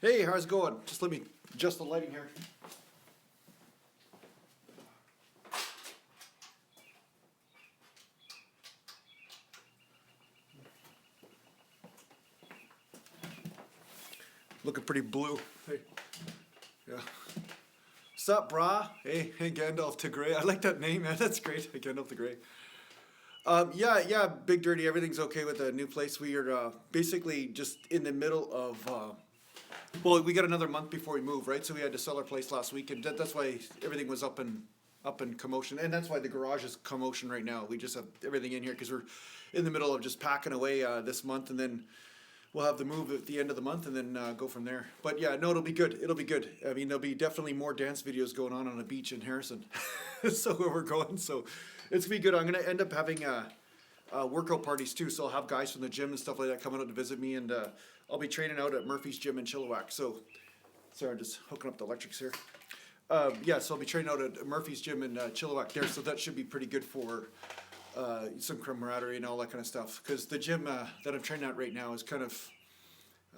Hey, how's it going? Just let me adjust the lighting here. Looking pretty blue. Hey, yeah. Sup, brah? Hey, Gandalf the Grey. I like that name, man. That's great. Gandalf the Grey. Yeah, Big Dirty. Everything's okay with the new place. We are basically just in the middle of. Well, we got another month before we move, right? So we had to sell our place last week, and that's why everything was up in commotion, and that's why the garage is commotion right now. We just have everything in here because we're in the middle of just packing away this month, and then we'll have the move at the end of the month, and then go from there. But yeah, no, it'll be good. It'll be good. I mean, there'll be definitely more dance videos going on a beach in Harrison. So where we're going, so it's gonna be good. I'm gonna end up having workout parties too, so I'll have guys from the gym and stuff like that coming out to visit me, and I'll be training out at Murphy's Gym in Chilliwack. So, sorry, I'm just hooking up the electrics here. Yeah, so I'll be training out at Murphy's Gym in Chilliwack there, so that should be pretty good for some camaraderie and all that kind of stuff. Because the gym that I'm training at right now is kind of,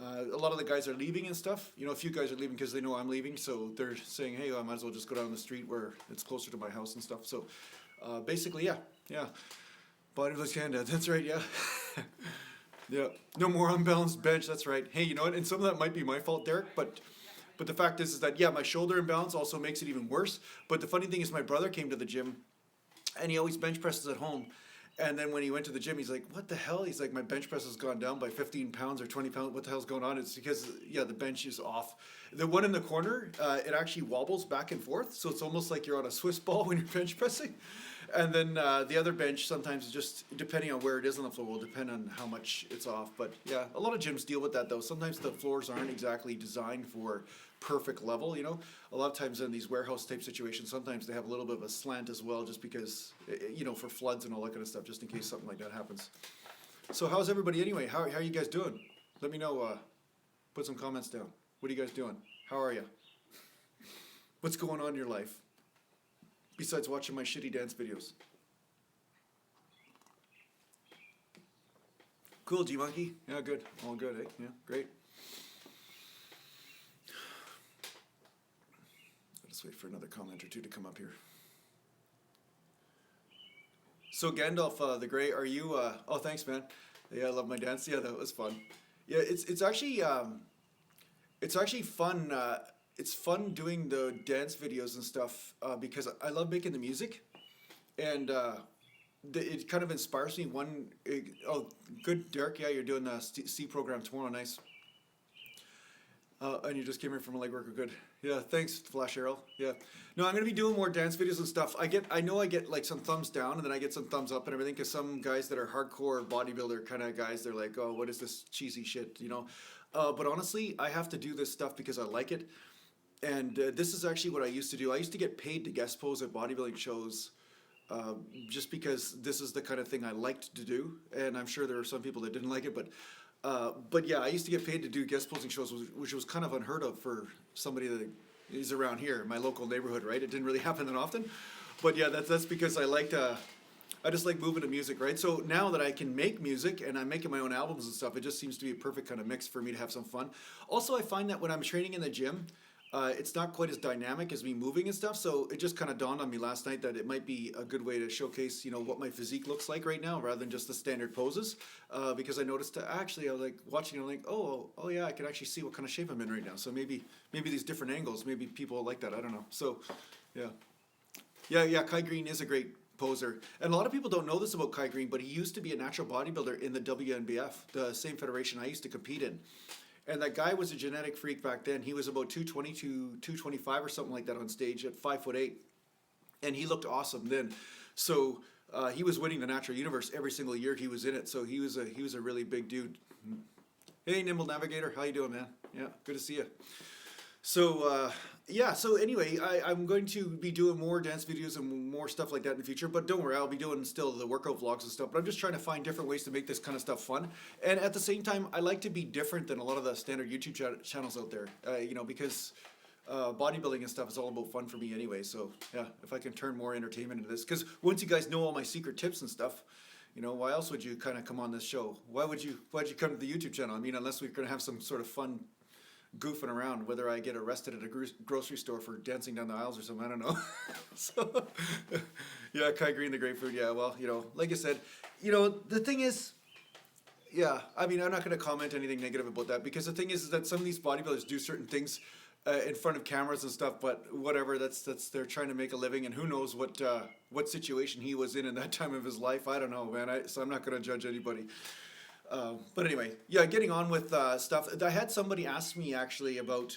a lot of the guys are leaving and stuff. You know, a few guys are leaving because they know I'm leaving, so they're saying, hey, I might as well just go down the street where it's closer to my house and stuff. So, basically, yeah. Bodybuilders Canada, that's right, yeah. Yeah, no more unbalanced bench, that's right. Hey, you know what, and some of that might be my fault, Derek, but the fact is that, yeah, my shoulder imbalance also makes it even worse. But the funny thing is my brother came to the gym, and he always bench presses at home. And then when he went to the gym, he's like, what the hell? He's like, my bench press has gone down by 15 pounds or 20 pounds. What the hell's going on? It's because, yeah, the bench is off. The one in the corner, it actually wobbles back and forth. So it's almost like you're on a Swiss ball when you're bench pressing. And then the other bench sometimes just, depending on where it is on the floor, will depend on how much it's off. But yeah, a lot of gyms deal with that though. Sometimes the floors aren't exactly designed for perfect level, you know. A lot of times in these warehouse type situations, sometimes they have a little bit of a slant as well, just because, you know, for floods and all that kind of stuff, just in case something like that happens. So how's everybody anyway? How are you guys doing? Let me know, put some comments down. What are you guys doing? How are you? What's going on in your life? Besides watching my shitty dance videos. Cool, G-Monkey. Yeah, good. All good, eh? Yeah, great. I'll just wait for another comment or two to come up here. So Gandalf the Grey, are you, oh, thanks, man. Yeah, I love my dance. Yeah, that was fun. Yeah, it's actually fun. It's fun doing the dance videos and stuff because I love making the music, and it kind of inspires me. Oh, good, Derek. Yeah, you're doing the C program tomorrow. Nice. And you just came here from a leg worker. Good. Yeah, thanks, Flash Arrow. Yeah. No, I'm gonna be doing more dance videos and stuff. I know I get like some thumbs down, and then I get some thumbs up and everything. Because some guys that are hardcore bodybuilder kind of guys, they're like, oh, what is this cheesy shit, you know? But honestly, I have to do this stuff because I like it. And this is actually what I used to do. I used to get paid to guest pose at bodybuilding shows just because this is the kind of thing I liked to do. And I'm sure there are some people that didn't like it, but yeah, I used to get paid to do guest posing shows, which was kind of unheard of for somebody that is around here, in my local neighborhood, right? It didn't really happen that often. But yeah, that's because I just like moving to music, right? So now that I can make music and I'm making my own albums and stuff, it just seems to be a perfect kind of mix for me to have some fun. Also, I find that when I'm training in the gym, it's not quite as dynamic as me moving and stuff, so it just kind of dawned on me last night that it might be a good way to showcase, you know, what my physique looks like right now, rather than just the standard poses. Because I noticed, I was like watching, I'm like, oh yeah, I can actually see what kind of shape I'm in right now. So maybe these different angles, maybe people like that. I don't know. So, yeah. Kai Green is a great poser, and a lot of people don't know this about Kai Green, but he used to be a natural bodybuilder in the WNBF, the same federation I used to compete in. And that guy was a genetic freak back then. He was about 220 to 225 or something like that on stage at 5'8", and he looked awesome then. So he was winning the Natural Universe every single year he was in it. So he was a really big dude. Hey, Nimble Navigator, how you doing, man? Yeah, good to see you. So yeah, so anyway, I'm going to be doing more dance videos and more stuff like that in the future, but don't worry, I'll be doing still the workout vlogs and stuff, but I'm just trying to find different ways to make this kind of stuff fun. And at the same time, I like to be different than a lot of the standard YouTube channels out there, you know, because bodybuilding and stuff is all about fun for me anyway. So yeah, if I can turn more entertainment into this, because once you guys know all my secret tips and stuff, you know, why else would you kind of come on this show? Why'd you come to the YouTube channel? I mean, unless we're going to have some sort of fun goofing around, whether I get arrested at a grocery store for dancing down the aisles or something, I don't know. So, yeah, Kai Green, the grapefruit. Yeah, well, you know, like I said, you know, the thing is, yeah, I mean, I'm not going to comment anything negative about that, because the thing is that some of these bodybuilders do certain things in front of cameras and stuff, but whatever, that's they're trying to make a living, and who knows what situation he was in that time of his life. I don't know, man. So I'm not going to judge anybody. But anyway, yeah, getting on with stuff. I had somebody ask me actually about,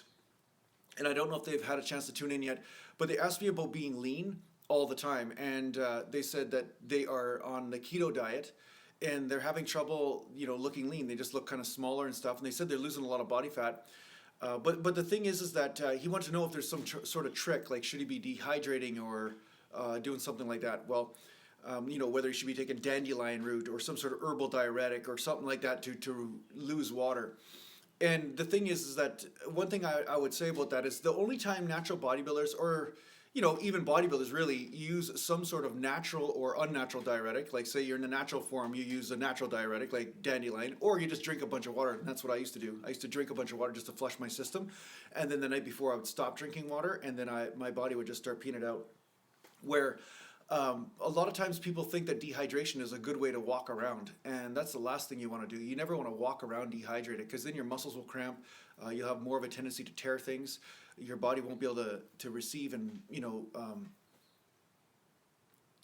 and I don't know if they've had a chance to tune in yet, but they asked me about being lean all the time, and they said that they are on the keto diet, and they're having trouble, you know, looking lean. They just look kind of smaller and stuff, and they said they're losing a lot of body fat. But the thing is that he wanted to know if there's some sort of trick, like should he be dehydrating or doing something like that. Well, you know, whether he should be taking dandelion root or some sort of herbal diuretic or something like that to lose water. And the thing is that one thing I would say about that is the only time natural bodybuilders, or you know, even bodybuilders really, use some sort of natural or unnatural diuretic, like say you're in a natural form, you use a natural diuretic like dandelion, or you just drink a bunch of water. And that's what I used to do. I used to drink a bunch of water just to flush my system, and then the night before I would stop drinking water, and then my body would just start peeing it out. Where a lot of times people think that dehydration is a good way to walk around, and that's the last thing you want to do. You never want to walk around dehydrated, because then your muscles will cramp. You'll have more of a tendency to tear things. Your body won't be able to receive and, you know,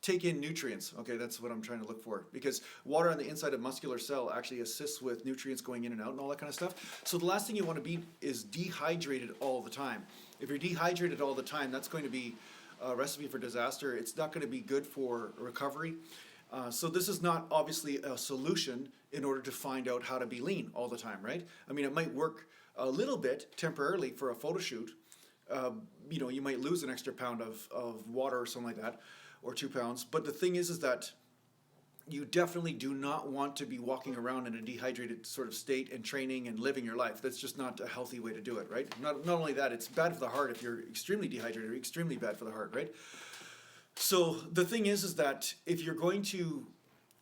take in nutrients. Okay, that's what I'm trying to look for, because water on the inside of muscular cell actually assists with nutrients going in and out and all that kind of stuff. So the last thing you want to be is dehydrated all the time. If you're dehydrated all the time, that's going to be a recipe for disaster. It's not going to be good for recovery. So this is not obviously a solution in order to find out how to be lean all the time, right? I mean, it might work a little bit temporarily for a photo shoot. You know, you might lose an extra pound of water or something like that, or 2 pounds. But the thing is that you definitely do not want to be walking around in a dehydrated sort of state and training and living your life. That's just not a healthy way to do it, right? Not only that, it's bad for the heart if you're extremely dehydrated, or extremely bad for the heart, right? So the thing is that if you're going to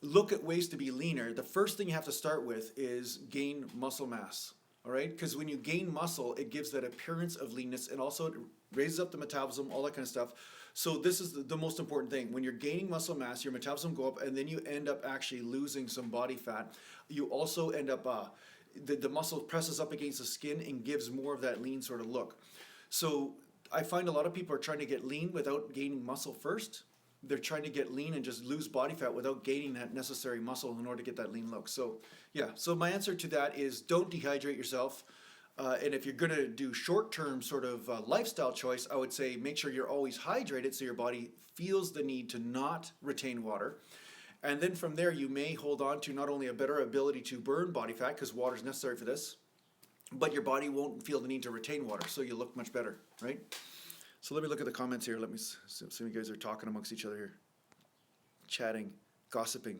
look at ways to be leaner, the first thing you have to start with is gain muscle mass, all right? Because when you gain muscle, it gives that appearance of leanness, and also it raises up the metabolism, all that kind of stuff. So this is the most important thing. When you're gaining muscle mass, your metabolism go up, and then you end up actually losing some body fat. You also end up, the muscle presses up against the skin and gives more of that lean sort of look. So I find a lot of people are trying to get lean without gaining muscle first. They're trying to get lean and just lose body fat without gaining that necessary muscle in order to get that lean look. So yeah, so my answer to that is don't dehydrate yourself. And if you're going to do short-term sort of lifestyle choice, I would say make sure you're always hydrated so your body feels the need to not retain water. And then from there, you may hold on to not only a better ability to burn body fat, because water is necessary for this, but your body won't feel the need to retain water, so you look much better, right? So let me look at the comments here. Let me see if you guys are talking amongst each other here. Chatting, gossiping.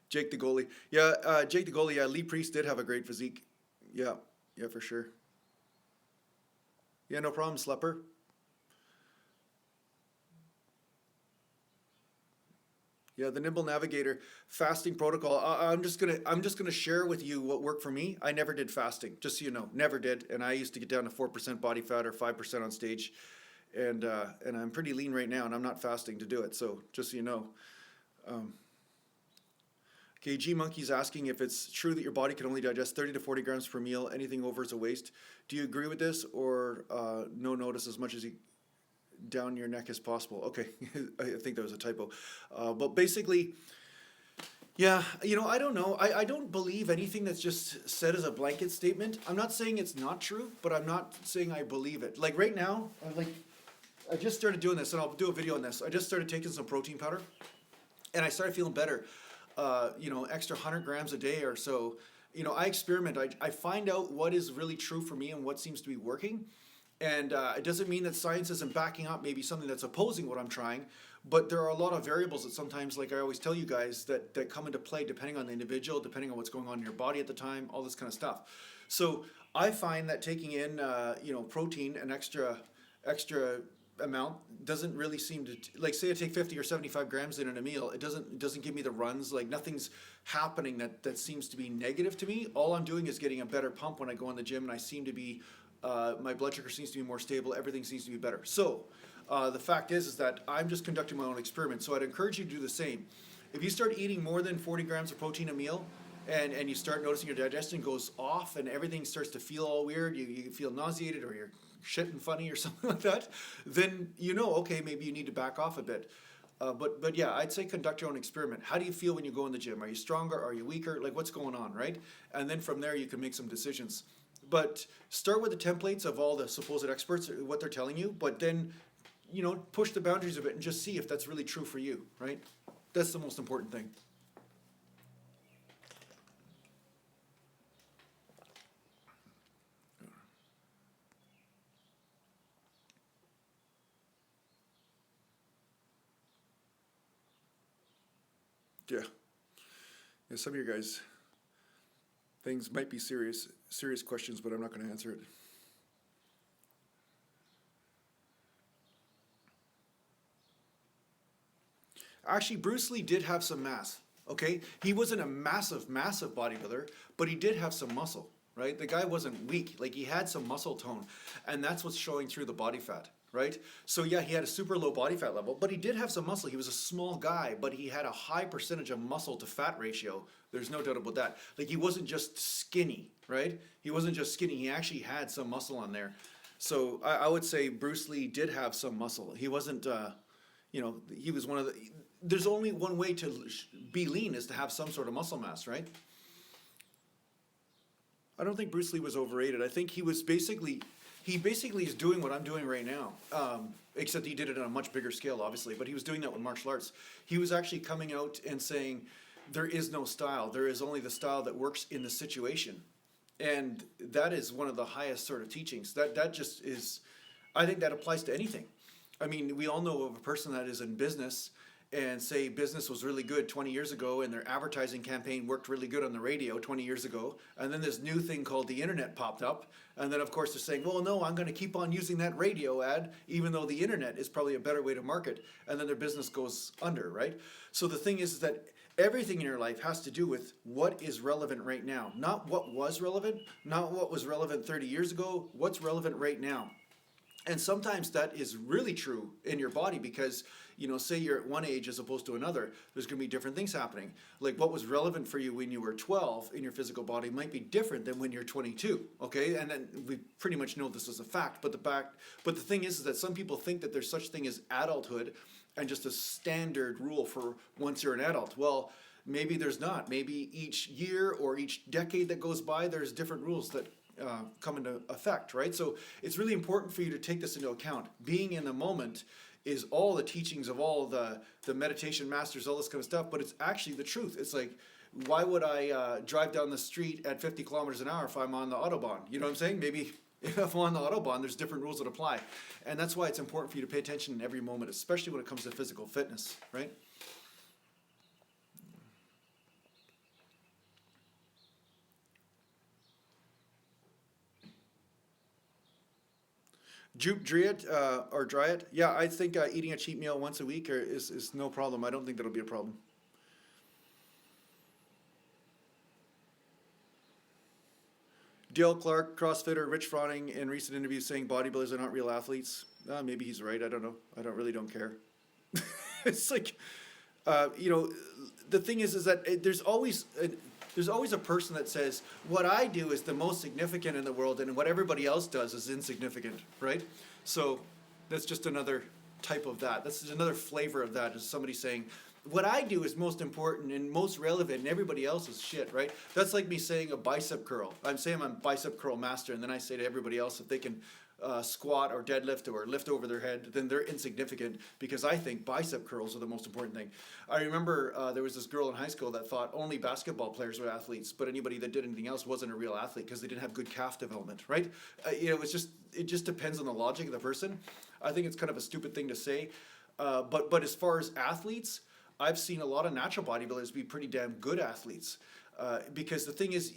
Jake the goalie. Yeah, Jake the goalie, yeah, Lee Priest did have a great physique. Yeah, for sure. Yeah, no problem, Slepper. Yeah, the Nimble Navigator fasting protocol. I'm just gonna share with you what worked for me. I never did fasting, just so you know, never did. And I used to get down to 4% body fat or 5% on stage, and I'm pretty lean right now, and I'm not fasting to do it. So just so you know. Okay, G Monkey's asking if it's true that your body can only digest 30 to 40 grams per meal. Anything over is a waste. Do you agree with this, or no notice as much as you down your neck as possible? Okay, I think that was a typo. But basically, yeah, you know, I don't know. I don't believe anything that's just said as a blanket statement. I'm not saying it's not true, but I'm not saying I believe it. Like right now, I just started doing this, and I'll do a video on this. I just started taking some protein powder, and I started feeling better. You know, extra 100 grams a day or so I experiment. I find out what is really true for me and what seems to be working. And it doesn't mean that science isn't backing up maybe something that's opposing what I'm trying, but there are a lot of variables that sometimes, like I always tell you guys, that come into play depending on the individual, depending on what's going on in your body at the time, all this kind of stuff. So I find that taking in, protein, an extra amount doesn't really seem to, like, say I take 50 or 75 grams in a meal, it doesn't give me the runs, like nothing's happening that seems to be negative to me. All I'm doing is getting a better pump when I go in the gym, and I seem to be, my blood sugar seems to be more stable, everything seems to be better. So the fact is that I'm just conducting my own experiment, so I'd encourage you to do the same. If you start eating more than 40 grams of protein a meal, and you start noticing your digestion goes off and everything starts to feel all weird, you feel nauseated or you're shitting funny or something like that, then okay, maybe you need to back off a bit. But yeah, I'd say conduct your own experiment. How do you feel when you go in the gym? Are you stronger? Are you weaker? Like, what's going on, right? And then from there you can make some decisions. But start with the templates of all the supposed experts, what they're telling you, but then, push the boundaries a bit and just see if that's really true for you, right? That's the most important thing. Yeah. Yeah, some of you guys, things might be serious questions, but I'm not going to answer it. Actually, Bruce Lee did have some mass, okay? He wasn't a massive bodybuilder, but he did have some muscle, right? The guy wasn't weak. Like, he had some muscle tone, and that's what's showing through the body fat, right? So yeah, he had a super low body fat level, but he did have some muscle. He was a small guy, but he had a high percentage of muscle to fat ratio. There's no doubt about that. Like, he wasn't just skinny, right? He wasn't just skinny. He actually had some muscle on there. So I would say Bruce Lee did have some muscle. He wasn't, he was one of the... There's only one way to be lean is to have some sort of muscle mass, right? I don't think Bruce Lee was overrated. I think he basically is doing what I'm doing right now, except he did it on a much bigger scale, obviously, but he was doing that with martial arts. He was actually coming out and saying, there is no style. There is only the style that works in the situation. And that is one of the highest sort of teachings. That just is, I think that applies to anything. I mean, we all know of a person that is in business and say business was really good 20 years ago and their advertising campaign worked really good on the radio 20 years ago, and then this new thing called the internet popped up, and then of course they're saying, well, no, I'm going to keep on using that radio ad even though the internet is probably a better way to market, and then their business goes under, right? So the thing is that everything in your life has to do with what is relevant right now, not what was relevant, not what was relevant 30 years ago, what's relevant right now. And sometimes that is really true in your body because, say you're at one age as opposed to another, there's going to be different things happening. Like what was relevant for you when you were 12 in your physical body might be different than when you're 22, okay? And then we pretty much know this is a fact. But the thing is that some people think that there's such thing as adulthood and just a standard rule for once you're an adult. Well, maybe there's not. Maybe each year or each decade that goes by, there's different rules that come into effect, right? So it's really important for you to take this into account. Being in the moment is all the teachings of all the meditation masters, all this kind of stuff, but it's actually the truth. It's like, why would I drive down the street at 50 kilometers an hour if I'm on the Autobahn? You know what I'm saying? Maybe if I'm on the Autobahn, there's different rules that apply. And that's why it's important for you to pay attention in every moment, especially when it comes to physical fitness, right? Jupe Driet or Dryet? Yeah, I think eating a cheat meal once a week is no problem. I don't think that'll be a problem. Dale Clark, CrossFitter, Rich Froning in recent interviews saying bodybuilders are not real athletes. Maybe he's right. I don't know. I don't care. It's like, the thing is that there's always a person that says, what I do is the most significant in the world and what everybody else does is insignificant, right? So that's just another type of that. That's just another flavor of that, is somebody saying, what I do is most important and most relevant and everybody else is shit, right? That's like me saying a bicep curl. I'm saying I'm a bicep curl master, and then I say to everybody else if they can squat or deadlift or lift over their head, then they're insignificant, because I think bicep curls are the most important thing. I remember there was this girl in high school that thought only basketball players were athletes, but anybody that did anything else wasn't a real athlete because they didn't have good calf development, right? It just depends on the logic of the person. I think it's kind of a stupid thing to say, but as far as athletes, I've seen a lot of natural bodybuilders be pretty damn good athletes, because the thing is,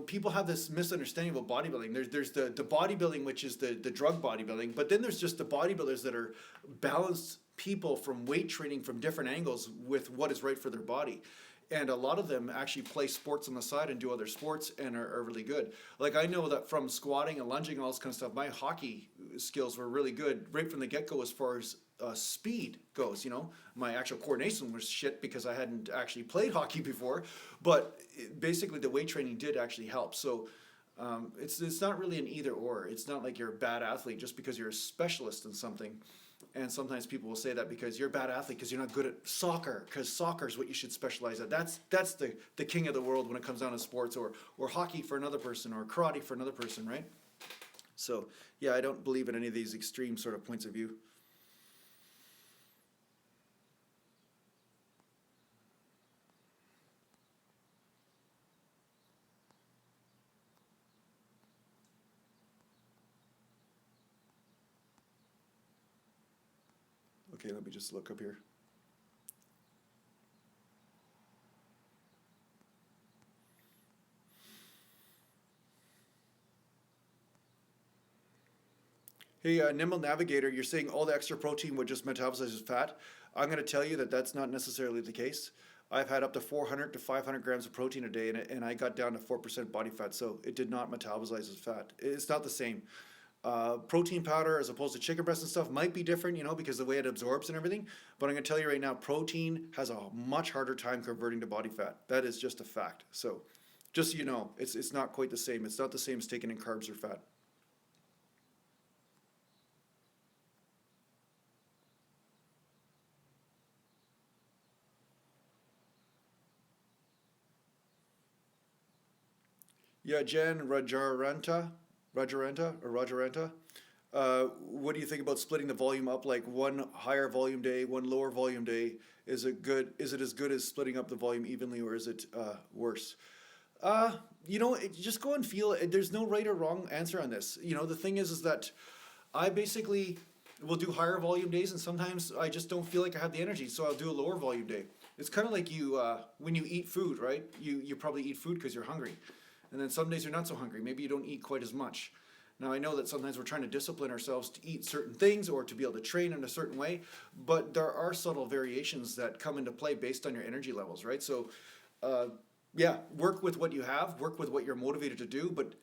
people have this misunderstanding about bodybuilding. There's the bodybuilding, which is the drug bodybuilding, but then there's just the bodybuilders that are balanced people from weight training from different angles with what is right for their body. And a lot of them actually play sports on the side and do other sports and are really good. Like, I know that from squatting and lunging and all this kind of stuff, my hockey skills were really good right from the get-go as far as speed goes. My actual coordination was shit because I hadn't actually played hockey before, but basically the weight training did actually help. So it's not really an either or. It's not like you're a bad athlete just because you're a specialist in something. And sometimes people will say that because you're a bad athlete because you're not good at soccer, because soccer is what you should specialize at. That's the king of the world when it comes down to sports, or hockey for another person, or karate for another person, right? So yeah, I don't believe in any of these extreme sort of points of view. Okay, let me just look up here. Hey, Nimble Navigator, you're saying all the extra protein would just metabolize as fat. I'm going to tell you that that's not necessarily the case. I've had up to 400 to 500 grams of protein a day, and I got down to 4% body fat, so it did not metabolize as fat. It's not the same. Protein powder as opposed to chicken breast and stuff might be different, because the way it absorbs and everything. But I'm going to tell you right now, protein has a much harder time converting to body fat. That is just a fact. So just so you know, it's not quite the same. It's not the same as taking in carbs or fat. Yeah, Jen Rajaranta. What do you think about splitting the volume up, like one higher volume day, one lower volume day? Is it good? Is it as good as splitting up the volume evenly, or is it worse? Just go and feel it. There's no right or wrong answer on this. The thing is that I basically will do higher volume days, and sometimes I just don't feel like I have the energy, so I'll do a lower volume day. It's kind of like you when you eat food, right? You probably eat food because you're hungry. And then some days you're not so hungry. Maybe you don't eat quite as much. Now, I know that sometimes we're trying to discipline ourselves to eat certain things or to be able to train in a certain way, but there are subtle variations that come into play based on your energy levels, right? So, work with what you have, work with what you're motivated to do, but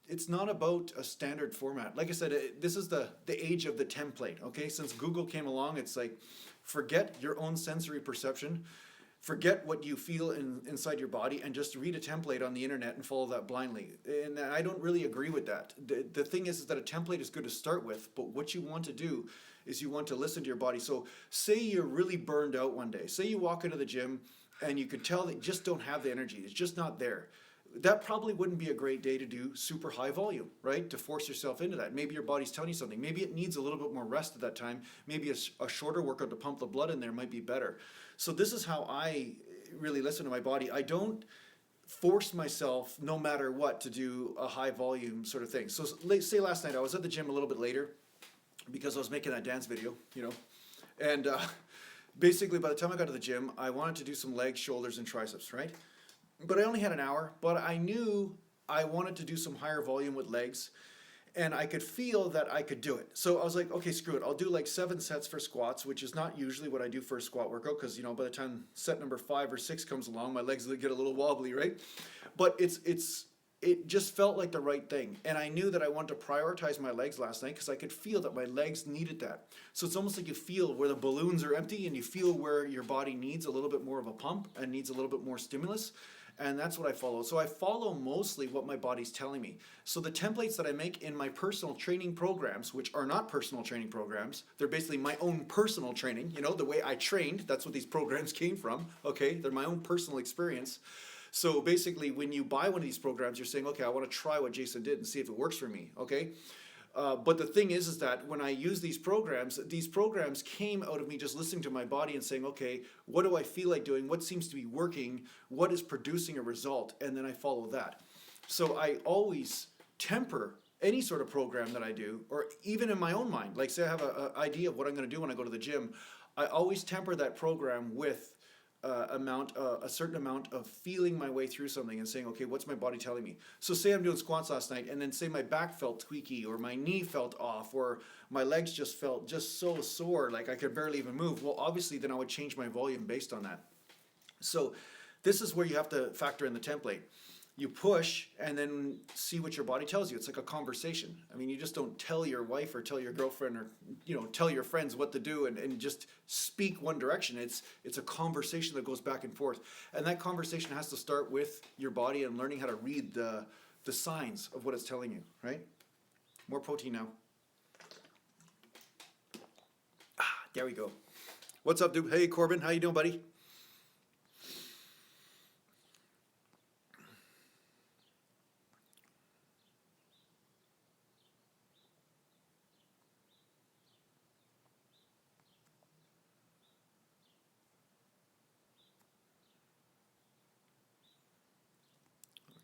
it's not about a standard format. Like I said, this is the age of the template, okay? Since Google came along, it's like, forget your own sensory perception. Forget what you feel inside your body and just read a template on the internet and follow that blindly. And I don't really agree with that. The thing is that a template is good to start with, but what you want to do is you want to listen to your body. So say you're really burned out one day. Say you walk into the gym and you could tell that you just don't have the energy. It's just not there. That probably wouldn't be a great day to do super high volume, right? To force yourself into that. Maybe your body's telling you something. Maybe it needs a little bit more rest at that time. Maybe a shorter workout to pump the blood in there might be better. So this is how I really listen to my body. I don't force myself, no matter what, to do a high volume sort of thing. So say last night I was at the gym a little bit later because I was making that dance video, and basically by the time I got to the gym, I wanted to do some legs, shoulders, and triceps, right? But I only had an hour, but I knew I wanted to do some higher volume with legs, and I could feel that I could do it. So I was like, okay, screw it. I'll do like 7 sets for squats, which is not usually what I do for a squat workout, because by the time set number 5 or 6 comes along, my legs get a little wobbly, right? But it just felt like the right thing. And I knew that I wanted to prioritize my legs last night because I could feel that my legs needed that. So it's almost like you feel where the balloons are empty and you feel where your body needs a little bit more of a pump and needs a little bit more stimulus. And that's what I follow. So I follow mostly what my body's telling me. So the templates that I make in my personal training programs, which are not personal training programs, they're basically my own personal training. The way I trained, that's what these programs came from. Okay, they're my own personal experience. So basically, when you buy one of these programs, you're saying, okay, I want to try what Jason did and see if it works for me. Okay. But the thing is that when I use these programs came out of me just listening to my body and saying, okay, what do I feel like doing? What seems to be working? What is producing a result? And then I follow that. So I always temper any sort of program that I do, or even in my own mind. Like say I have an idea of what I'm going to do when I go to the gym. I always temper that program with a certain amount of feeling my way through something and saying, okay, what's my body telling me? So say I'm doing squats last night, and then say my back felt tweaky, or my knee felt off, or my legs just felt just so sore, like I could barely even move. Well, obviously then I would change my volume based on that. So this is where you have to factor in the template. You push and then see what your body tells you. It's like a conversation. I mean, you just don't tell your wife or tell your girlfriend or tell your friends what to do and just speak one direction. It's a conversation that goes back and forth. And that conversation has to start with your body and learning how to read the signs of what it's telling you, right? More protein now. There we go. What's up, dude? Hey, Corbin. How you doing, buddy?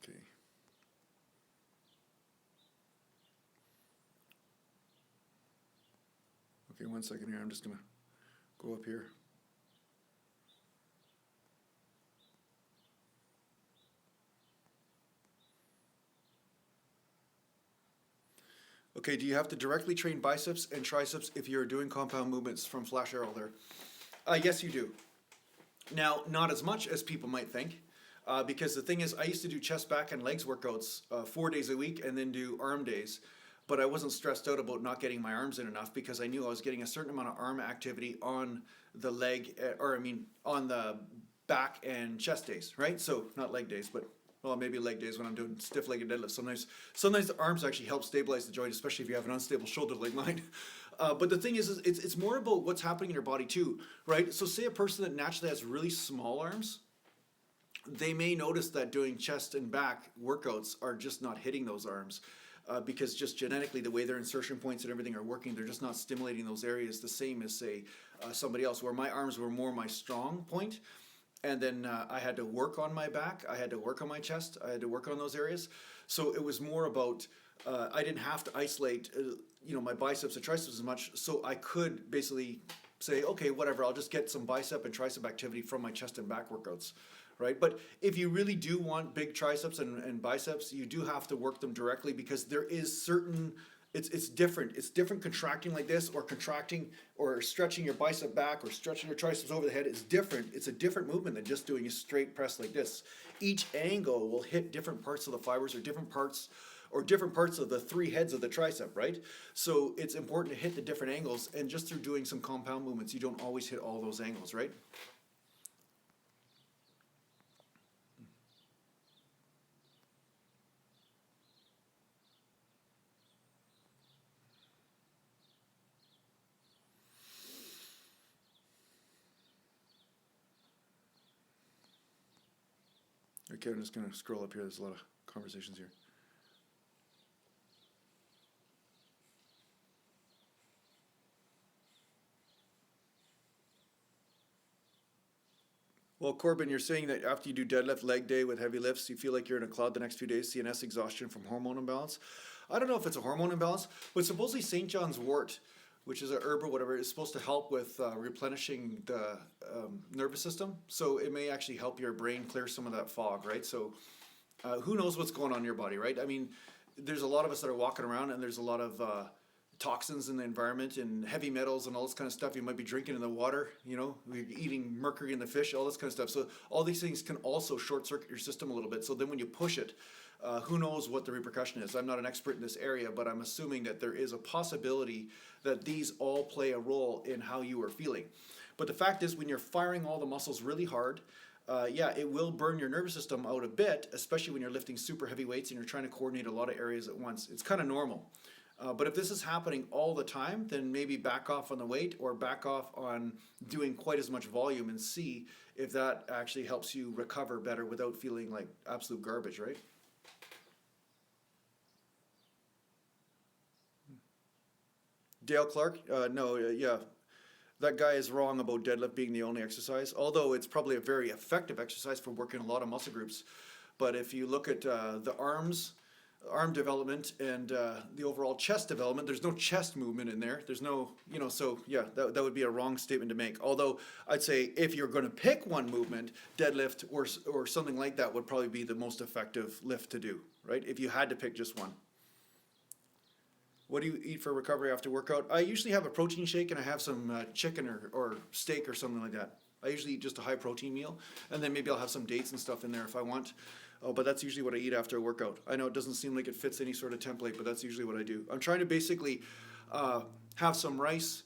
Okay. Okay, 1 second here. I'm just going to go up here. Okay, do you have to directly train biceps and triceps if you're doing compound movements from Flash Arrow there? Yes, you do. Now, not as much as people might think, because the thing is, I used to do chest, back, and legs workouts 4 days a week and then do arm days. But I wasn't stressed out about not getting my arms in enough because I knew I was getting a certain amount of arm activity on the leg, on the back and chest days, right? So not leg days, but well, maybe leg days when I'm doing stiff-legged deadlifts. Sometimes the arms actually help stabilize the joint, especially if you have an unstable shoulder like mine. But the thing is it's more about what's happening in your body too, right? So say a person that naturally has really small arms, they may notice that doing chest and back workouts are just not hitting those arms. Because just genetically the way their insertion points and everything are working, they're just not stimulating those areas the same as say somebody else, where my arms were more my strong point. And then I had to work on my back, I had to work on my chest, I had to work on those areas. So it was more about, I didn't have to isolate my biceps and triceps as much, so I could basically say, okay, whatever, I'll just get some bicep and tricep activity from my chest and back workouts, right? But if you really do want big triceps and biceps, you do have to work them directly, because there is certain, it's different. It's different contracting like this, or contracting or stretching your bicep back, or stretching your triceps over the head. It's different. It's a different movement than just doing a straight press like this. Each angle will hit different parts of the fibers, or different parts of the three heads of the tricep, right? So it's important to hit the different angles, and just through doing some compound movements, you don't always hit all those angles, right? Okay, I'm just going to scroll up here. There's a lot of conversations here. Well, Corbin, you're saying that after you do deadlift leg day with heavy lifts, you feel like you're in a cloud the next few days, CNS exhaustion from hormone imbalance. I don't know if it's a hormone imbalance, but supposedly St. John's wort, which is a herb or whatever, is supposed to help with replenishing the nervous system. So it may actually help your brain clear some of that fog, right? So who knows what's going on in your body, right? I mean, there's a lot of us that are walking around, and there's a lot of toxins in the environment and heavy metals and all this kind of stuff you might be drinking in the water, we're eating mercury in the fish, all this kind of stuff. So all these things can also short circuit your system a little bit. So then when you push it, who knows what the repercussion is. I'm not an expert in this area, but I'm assuming that there is a possibility that these all play a role in how you are feeling. But the fact is, when you're firing all the muscles really hard, it will burn your nervous system out a bit, especially when you're lifting super heavy weights and you're trying to coordinate a lot of areas at once. It's kind of normal. But if this is happening all the time, then maybe back off on the weight, or back off on doing quite as much volume, and see if that actually helps you recover better without feeling like absolute garbage, right? Dale Clark, no, yeah, that guy is wrong about deadlift being the only exercise, although it's probably a very effective exercise for working a lot of muscle groups. But if you look at the arm development and the overall chest development, there's no chest movement in there. There's no, so yeah, that would be a wrong statement to make. Although I'd say if you're going to pick one movement, deadlift or something like that would probably be the most effective lift to do, right? If you had to pick just one. What do you eat for recovery after workout? I usually have a protein shake and I have some chicken or steak or something like that. I usually eat just a high protein meal, and then maybe I'll have some dates and stuff in there if I want. Oh, but that's usually what I eat after a workout. I know it doesn't seem like it fits any sort of template, but that's usually what I do. I'm trying to basically have some rice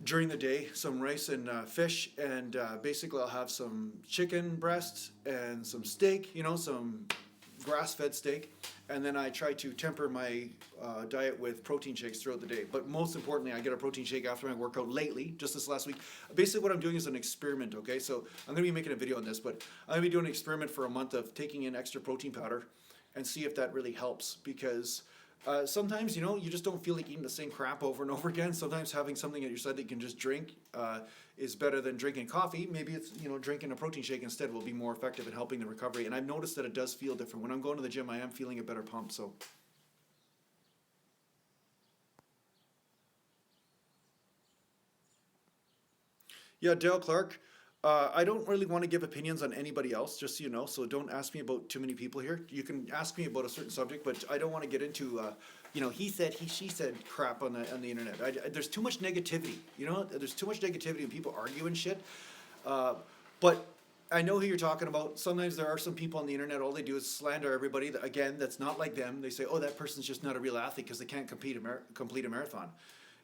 during the day, some rice and fish, and basically I'll have some chicken breasts and some steak, some grass-fed steak, and then I try to temper my diet with protein shakes throughout the day. But most importantly, I get a protein shake after my workout lately, just this last week. Basically what I'm doing is an experiment, okay? So I'm gonna be making a video on this, but I'm gonna be doing an experiment for a month of taking in extra protein powder and see if that really helps, because sometimes, you just don't feel like eating the same crap over and over again. Sometimes having something at your side that you can just drink is better than drinking coffee. Maybe it's, drinking a protein shake instead will be more effective in helping the recovery. And I've noticed that it does feel different. When I'm going to the gym, I am feeling a better pump, so. Yeah, Dale Clark. I don't really want to give opinions on anybody else, just so you know, so don't ask me about too many people here. You can ask me about a certain subject, but I don't want to get into, he said, she said crap on the internet. There's too much negativity, there's too much negativity and people argue and shit. But I know who you're talking about. Sometimes there are some people on the internet, all they do is slander everybody. Again, that's not like them. They say, oh, that person's just not a real athlete because they can't complete a marathon.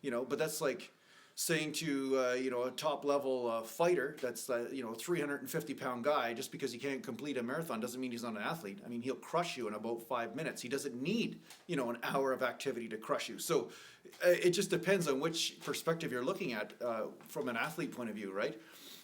But that's like saying to a top level fighter that's 350-pound guy, just because he can't complete a marathon doesn't mean he's not an athlete. I mean, he'll crush you in about 5 minutes. He doesn't need an hour of activity to crush you. So it just depends on which perspective you're looking at from an athlete point of view, right?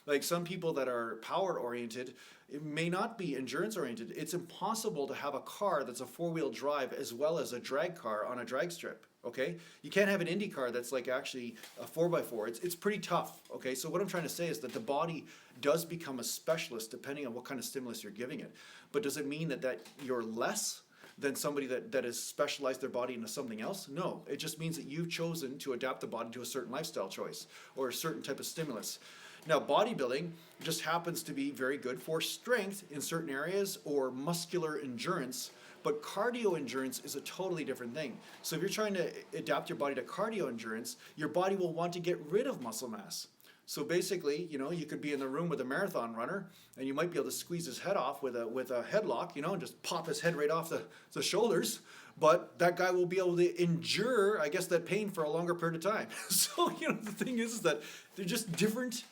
Like some people that are power oriented, it may not be endurance oriented. It's impossible to have a car that's a 4-wheel drive as well as a drag car on a drag strip. Okay, you can't have an Indy car that's like actually a 4x4. It's pretty tough. Okay, so what I'm trying to say is that the body does become a specialist depending on what kind of stimulus you're giving it. But does it mean that you're less than somebody that has specialized their body into something else? No, it just means that you've chosen to adapt the body to a certain lifestyle choice or a certain type of stimulus. Now, bodybuilding just happens to be very good for strength in certain areas or muscular endurance, but cardio endurance is a totally different thing. So if you're trying to adapt your body to cardio endurance, your body will want to get rid of muscle mass. So basically, you could be in the room with a marathon runner and you might be able to squeeze his head off with a headlock, and just pop his head right off the shoulders. But that guy will be able to endure, I guess, that pain for a longer period of time. So, the thing is that they're just different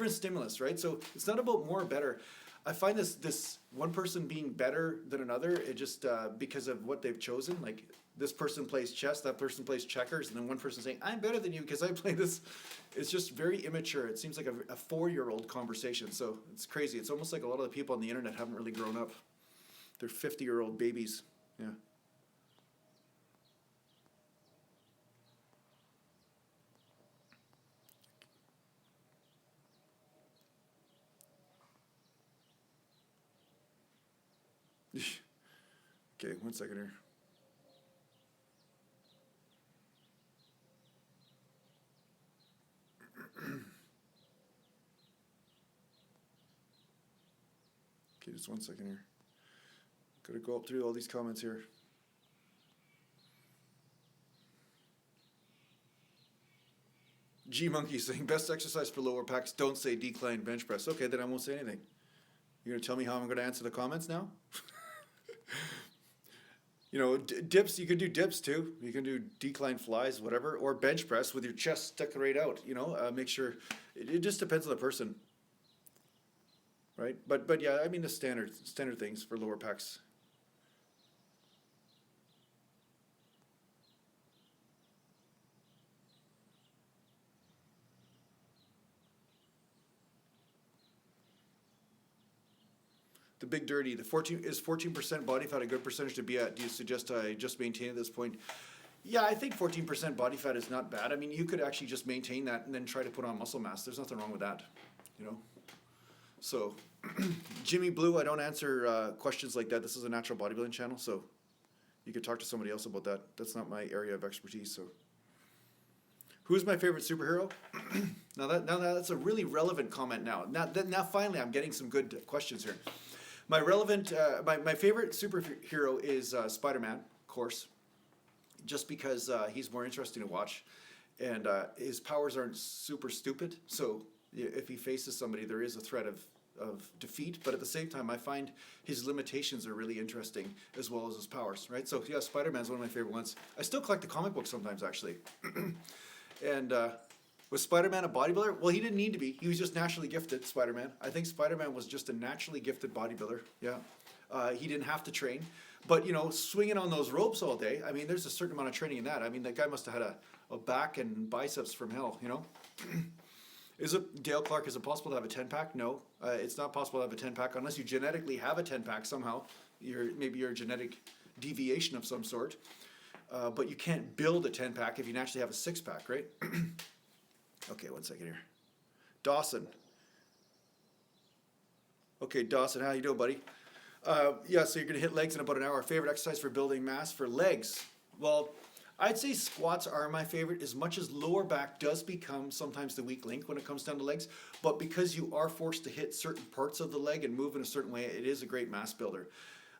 stimulus, right? So it's not about more or better. I find this one person being better than another, it just because of what they've chosen. Like this person plays chess, that person plays checkers, and then one person saying, I'm better than you because I play this. It's just very immature. It seems like a 4-year-old conversation. So it's crazy. It's almost like a lot of the people on the internet haven't really grown up. They're 50-year-old babies. Yeah. Okay, 1 second here. Okay, just 1 second here. Gotta go up through all these comments here. G Monkey saying best exercise for lower packs. Don't say decline bench press. Okay, then I won't say anything. You're gonna tell me how I'm gonna answer the comments now? Dips, you can do dips too. You can do decline flies, whatever, or bench press with your chest stuck right out, make sure, it just depends on the person, right? But yeah, I mean the standard things for lower packs. The Big Dirty, is 14% body fat a good percentage to be at? Do you suggest I just maintain at this point? Yeah, I think 14% body fat is not bad. I mean, you could actually just maintain that and then try to put on muscle mass. There's nothing wrong with that, you know? So, Jimmy Blue, I don't answer questions like that. This is a natural bodybuilding channel, so you could talk to somebody else about that. That's not my area of expertise, so. Who's my favorite superhero? Now that's a really relevant comment now. Now finally I'm getting some good questions here. My favorite superhero is Spider-Man, of course. Just because he's more interesting to watch, and his powers aren't super stupid. So if he faces somebody, there is a threat of defeat. But at the same time, I find his limitations are really interesting as well as his powers. Right. So yeah, Spider-Man's one of my favorite ones. I still collect the comic books sometimes, actually. And was Spider-Man a bodybuilder? Well, he didn't need to be. He was just naturally gifted. Spider-Man. I think Spider-Man was just a naturally gifted bodybuilder. Yeah. He didn't have to train. But, you know, swinging on those ropes all day, I mean, there's a certain amount of training in that. I mean, that guy must have had a back and biceps from hell, you know? Dale Clark, is it possible to have a 10-pack? No, it's not possible to have a 10-pack unless you genetically have a 10-pack somehow. Maybe you're a genetic deviation of some sort. But you can't build a 10-pack if you naturally have a 6-pack, right? Okay, 1 second here. Dawson. Okay, Dawson, how you doing, buddy? Yeah, so you're going to hit legs in about an hour. Favorite exercise for building mass for legs? Well, I'd say squats are my favorite, as much as lower back does become sometimes the weak link when it comes down to legs. But because you are forced to hit certain parts of the leg and move in a certain way, it is a great mass builder.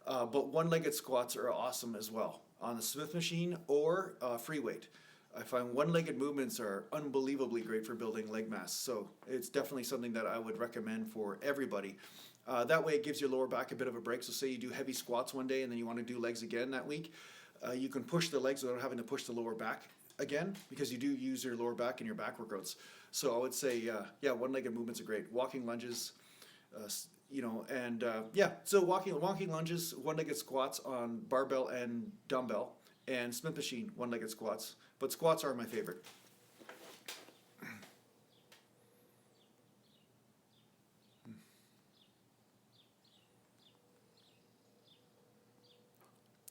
But one-legged squats are awesome as well on the Smith machine or free weight. I find one-legged movements are unbelievably great for building leg mass. So it's definitely something that I would recommend for everybody. That way it gives your lower back a bit of a break. So say you do heavy squats one day and then you want to do legs again that week. You can push the legs without having to push the lower back again, because you do use your lower back in your back workouts. So I would say, yeah, one-legged movements are great. Walking lunges, you know, and so walking lunges, one-legged squats on barbell and dumbbell, and Smith machine, one-legged squats. But squats are my favorite.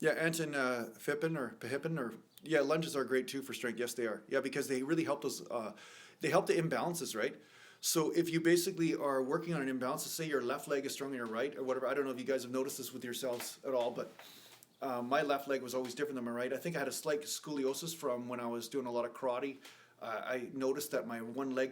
Yeah, Anton Phippen or Pahippen, or yeah, lunges are great too for strength. Yes, they are. Yeah, because they really help those. They help the imbalances, right? So if you basically are working on an imbalance, say your left leg is stronger than your right or whatever. I don't know if you guys have noticed this with yourselves at all, but my left leg was always different than my right. I think I had a slight scoliosis from when I was doing a lot of karate. I noticed that my one leg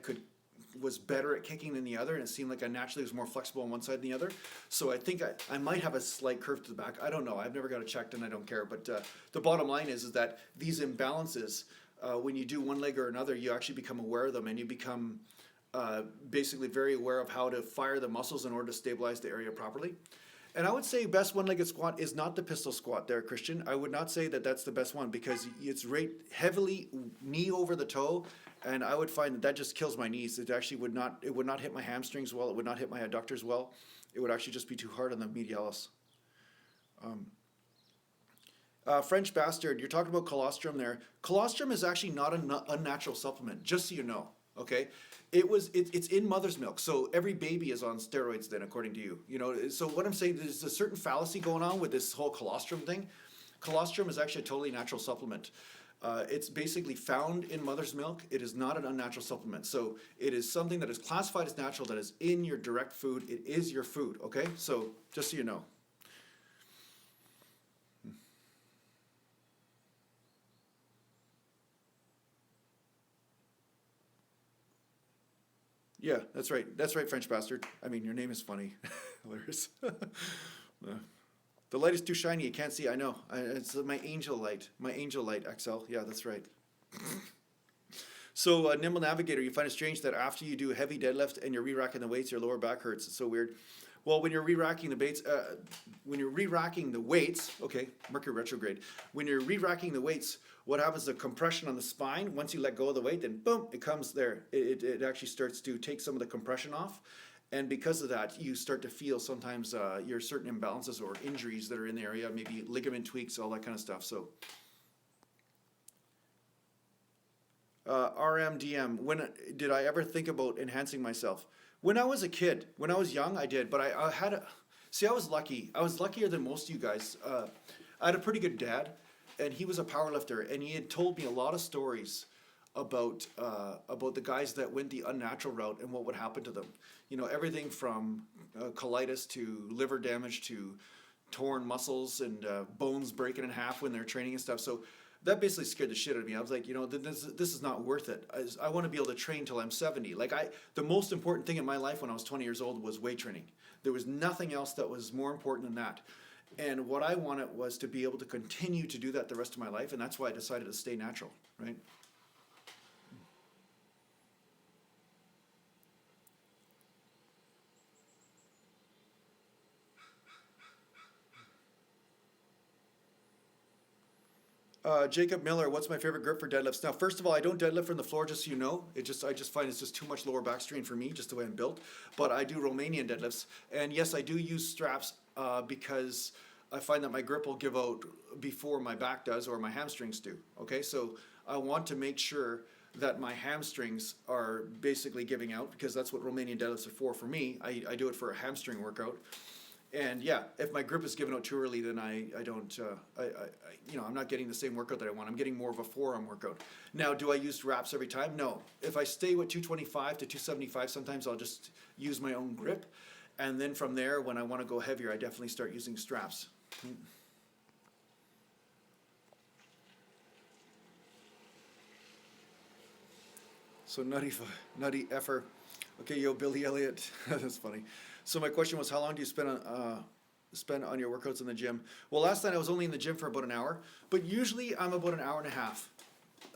was better at kicking than the other, and it seemed like I naturally was more flexible on one side than the other. So I think I might have a slight curve to the back. I don't know. I've never got it checked, and I don't care. But the bottom line is that these imbalances, when you do one leg or another, you actually become aware of them, and you become basically very aware of how to fire the muscles in order to stabilize the area properly. And I would say best one-legged squat is not the pistol squat there, Christian. I would not say that that's the best one, because it's right heavily knee over the toe, and I would find that just kills my knees. It actually would not hit my hamstrings well. It would not hit my adductors well. It would actually just be too hard on the medialis. French Bastard, you're talking about colostrum there. Colostrum is actually not an unnatural supplement, just so you know, okay? It's in mother's milk, so every baby is on steroids then, according to you. You know, so what I'm saying, there's a certain fallacy going on with this whole colostrum thing. Colostrum is actually a totally natural supplement. It's basically found in mother's milk. It is not an unnatural supplement. So it is something that is classified as natural, that is in your direct food. It is your food, okay? So just so you know. Yeah, that's right. That's right, French Bastard. I mean, your name is funny. Hilarious. The light is too shiny. You can't see. I know. It's my angel light. My angel light XL. Yeah, that's right. So, Nimble Navigator, you find it strange that after you do a heavy deadlift and you're re-racking the weights, your lower back hurts. It's so weird. Well, when you're re-racking the weights, okay, Mercury retrograde. When you're re-racking the weights, what happens? The compression on the spine. Once you let go of the weight, then boom, it comes there. It actually starts to take some of the compression off. And because of that, you start to feel sometimes your certain imbalances or injuries that are in the area, maybe ligament tweaks, all that kind of stuff. So, RMDM, when did I ever think about enhancing myself? When I was a kid, when I was young, I did. But I had I was lucky. I was luckier than most of you guys. I had a pretty good dad. and he was a power lifter, and he had told me a lot of stories about the guys that went the unnatural route and what would happen to them. You know, everything from colitis to liver damage to torn muscles and bones breaking in half when they're training and stuff. So that basically scared the shit out of me. I was like, you know, this is not worth it. I want to be able to train till I'm 70. Like the most important thing in my life when I was 20 years old was weight training. There was nothing else that was more important than that. And what I wanted was to be able to continue to do that the rest of my life, and that's why I decided to stay natural, right? Jacob Miller, what's my favorite grip for deadlifts? Now, first of all, I don't deadlift from the floor, just so you know. I just find it's just too much lower back strain for me, just the way I'm built. But I do Romanian deadlifts, and yes, I do use straps because I find that my grip will give out before my back does or my hamstrings do. Okay, so I want to make sure that my hamstrings are basically giving out, because that's what Romanian deadlifts are for me. I do it for a hamstring workout. And yeah, if my grip is given out too early, then I don't, you know, I'm not getting the same workout that I want. I'm getting more of a forearm workout. Now, do I use wraps every time? No. If I stay with 225 to 275, sometimes I'll just use my own grip. And then from there, when I want to go heavier, I definitely start using straps. So nutty effer. Okay, yo, Billy Elliott. That's funny. So my question was, how long do you spend on your workouts in the gym? Well, last night I was only in the gym for about an hour, but usually I'm about an hour and a half.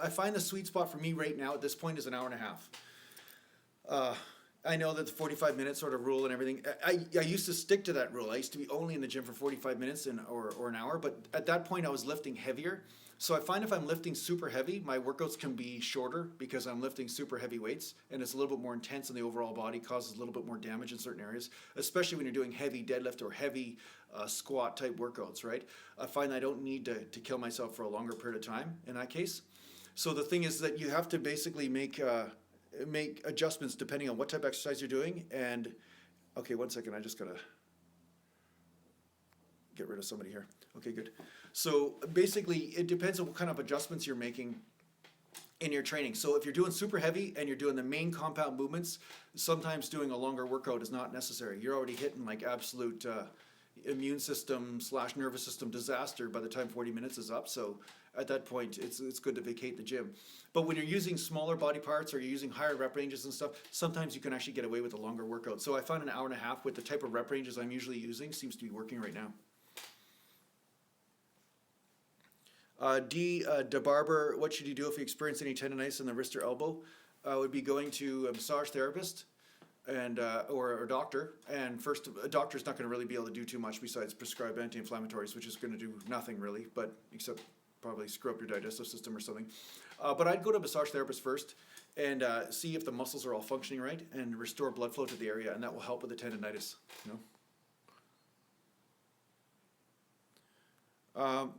I find the sweet spot for me right now at this point is an hour and a half. I know that the 45 minute sort of rule and everything. I used to stick to that rule. I used to be only in the gym for 45 minutes or an hour, but at that point I was lifting heavier. So I find if I'm lifting super heavy, my workouts can be shorter because I'm lifting super heavy weights, and it's a little bit more intense in the overall body, causes a little bit more damage in certain areas, especially when you're doing heavy deadlift or heavy squat type workouts, right? I find I don't need to kill myself for a longer period of time in that case. So the thing is that you have to basically make adjustments depending on what type of exercise you're doing. And okay, 1 second, I just gotta get rid of somebody here. Okay, good. So basically, it depends on what kind of adjustments you're making in your training. So if you're doing super heavy and you're doing the main compound movements, sometimes doing a longer workout is not necessary. You're already hitting like absolute immune system / nervous system disaster by the time 40 minutes is up. So at that point, it's good to vacate the gym. But when you're using smaller body parts or you're using higher rep ranges and stuff, sometimes you can actually get away with a longer workout. So I find an hour and a half with the type of rep ranges I'm usually using seems to be working right now. DeBarber, what should you do if you experience any tendonitis in the wrist or elbow? Would be going to a massage therapist and or a doctor. And first, a doctor's not going to really be able to do too much besides prescribe anti-inflammatories, which is going to do nothing really, but except probably screw up your digestive system or something. But I'd go to a massage therapist first and see if the muscles are all functioning right and restore blood flow to the area, and that will help with the tendonitis. You know.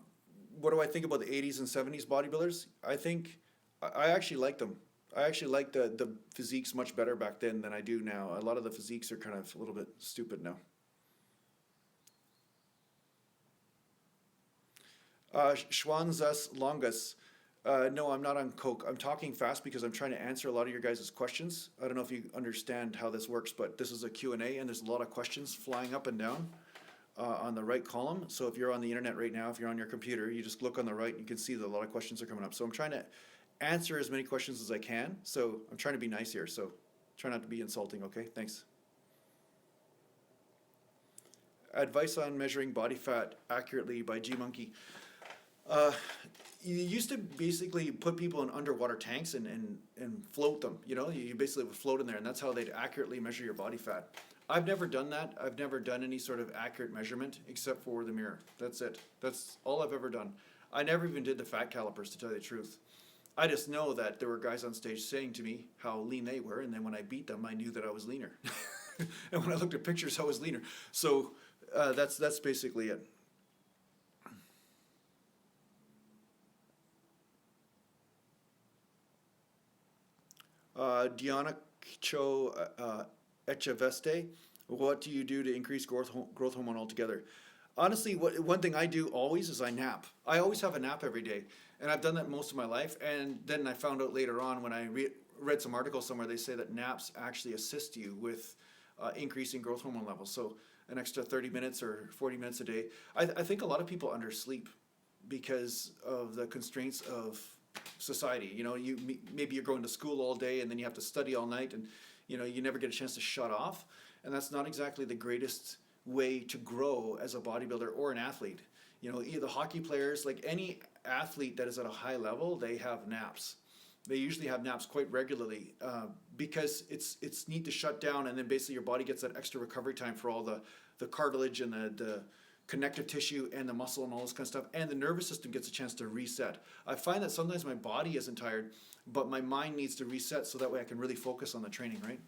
What do I think about the 80s and 70s bodybuilders? I actually like them. I actually like the physiques much better back then than I do now. A lot of the physiques are kind of a little bit stupid now. Schwanzas Longus. No, I'm not on coke. I'm talking fast because I'm trying to answer a lot of your guys' questions. I don't know if you understand how this works, but this is a Q&A and there's a lot of questions flying up and down. On the right column. So if you're on the internet right now, if you're on your computer, you just look on the right and you can see that a lot of questions are coming up. So I'm trying to answer as many questions as I can. So I'm trying to be nice here. So try not to be insulting, okay? Thanks. Advice on measuring body fat accurately by G-Monkey. You used to basically put people in underwater tanks and float them. You know, you basically would float in there, and that's how they'd accurately measure your body fat. I've never done that. I've never done any sort of accurate measurement except for the mirror. That's it. That's all I've ever done. I never even did the fat calipers, to tell you the truth. I just know that there were guys on stage saying to me how lean they were, and then when I beat them, I knew that I was leaner. And when I looked at pictures, I was leaner. So that's basically it. Diana Cho Echeveste, what do you do to increase growth hormone altogether? Honestly, one thing I do always is I nap. I always have a nap every day, and I've done that most of my life. And then I found out later on when I read some articles somewhere, they say that naps actually assist you with increasing growth hormone levels. So an extra 30 minutes or 40 minutes a day. I think a lot of people undersleep because of the constraints of society. You know, maybe you're going to school all day and then you have to study all night, and you know you never get a chance to shut off, and that's not exactly the greatest way to grow as a bodybuilder or an athlete. You know, either the hockey players, like any athlete that is at a high level, they have naps. They usually have naps quite regularly because it's neat to shut down, and then basically your body gets that extra recovery time for all the cartilage and the connective tissue and the muscle and all this kind of stuff, and the nervous system gets a chance to reset. I find that sometimes my body isn't tired, but my mind needs to reset so that way I can really focus on the training, right?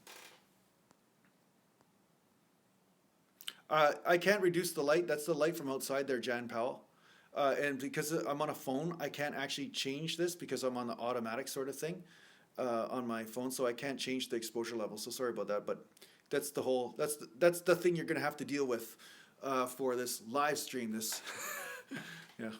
I can't reduce the light. That's the light from outside there, Jan Powell. And because I'm on a phone, I can't actually change this because I'm on the automatic sort of thing on my phone, so I can't change the exposure level. So sorry about that, but that's the thing you're gonna have to deal with for this live stream. This, yeah.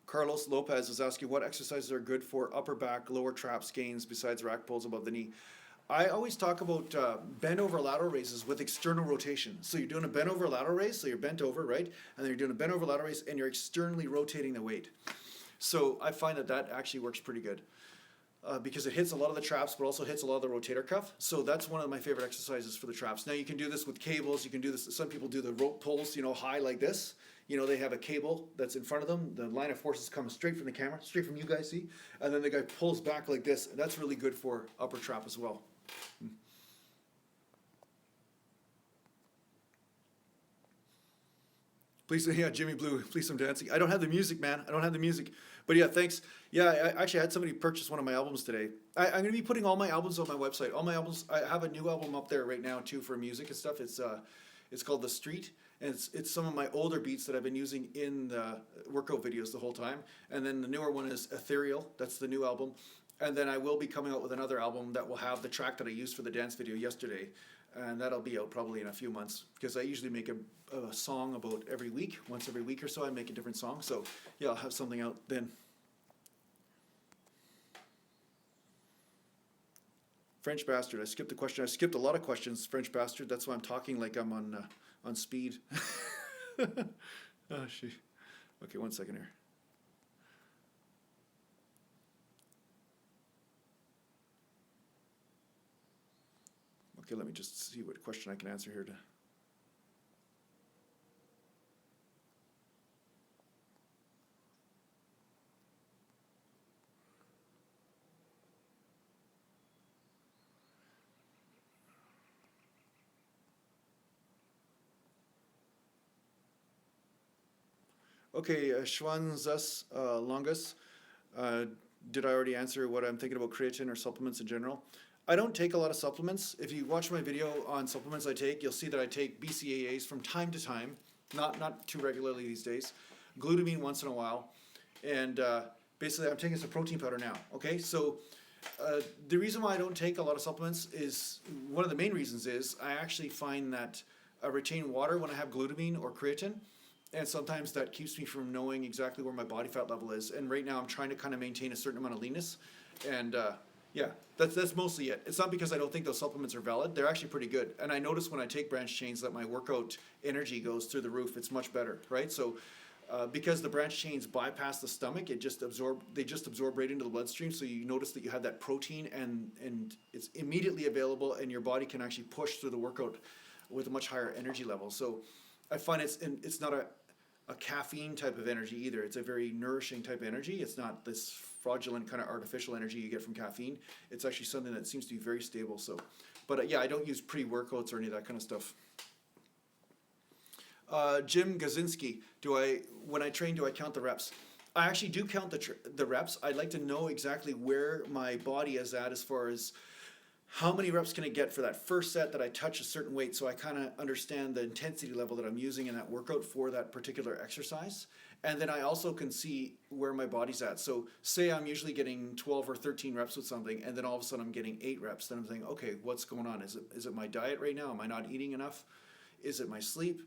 Carlos Lopez is asking what exercises are good for upper back, lower traps gains besides rack pulls above the knee. I always talk about bend over lateral raises with external rotation. So you're doing a bent over lateral raise, so you're bent over, right? And then you're doing a bent over lateral raise and you're externally rotating the weight. So I find that actually works pretty good because it hits a lot of the traps, but also hits a lot of the rotator cuff. So that's one of my favorite exercises for the traps. Now you can do this with cables. You can do this. Some people do the rope pulls, you know, high like this. You know, they have a cable that's in front of them. The line of force is coming straight from the camera, straight from you guys, see? And then the guy pulls back like this. That's really good for upper trap as well. Please, yeah, Jimmy Blue, please some dancing. I don't have the music, man. I don't have the music. But yeah, thanks. Yeah, I actually had somebody purchase one of my albums today. I'm going to be putting all my albums on my website. All my albums, I have a new album up there right now too for music and stuff. It's called The Street. And it's some of my older beats that I've been using in the workout videos the whole time. And then the newer one is Ethereal. That's the new album. And then I will be coming out with another album that will have the track that I used for the dance video yesterday. And that'll be out probably in a few months because I usually make a song about every week. Once every week or so I make a different song. So yeah, I'll have something out then. French bastard. I skipped the question. I skipped a lot of questions, French bastard. That's why I'm talking like I'm on speed. Oh, she. Okay, 1 second here. Okay, let me just see what question I can answer here. Okay, Schwanzas Longus. Did I already answer what I'm thinking about creatine or supplements in general? I don't take a lot of supplements. If you watch my video on supplements I take, you'll see that I take BCAAs from time to time, not too regularly these days. Glutamine once in a while, and basically I'm taking some protein powder now. Okay, so the reason why I don't take a lot of supplements is one of the main reasons is I actually find that I retain water when I have glutamine or creatine. And sometimes that keeps me from knowing exactly where my body fat level is. And right now I'm trying to kind of maintain a certain amount of leanness. And yeah, that's mostly it. It's not because I don't think those supplements are valid. They're actually pretty good. And I notice when I take branched chains that my workout energy goes through the roof. It's much better, right? So because the branched chains bypass the stomach, they just absorb right into the bloodstream. So you notice that you have that protein and it's immediately available and your body can actually push through the workout with a much higher energy level. So I find it's not a caffeine type of energy either. It's a very nourishing type of energy. It's not this fraudulent kind of artificial energy you get from caffeine. It's actually something that seems to be very stable. So, but yeah, I don't use pre-workouts or any of that kind of stuff. Jim Gazinski, when I train, do I count the reps? I actually do count the reps. I'd like to know exactly where my body is at as far as how many reps can I get for that first set that I touch a certain weight, so I kind of understand the intensity level that I'm using in that workout for that particular exercise. And then I also can see where my body's at. So say I'm usually getting 12 or 13 reps with something, and then all of a sudden I'm getting 8 reps. Then I'm thinking, okay, what's going on? Is it my diet right now? Am I not eating enough? Is it my sleep?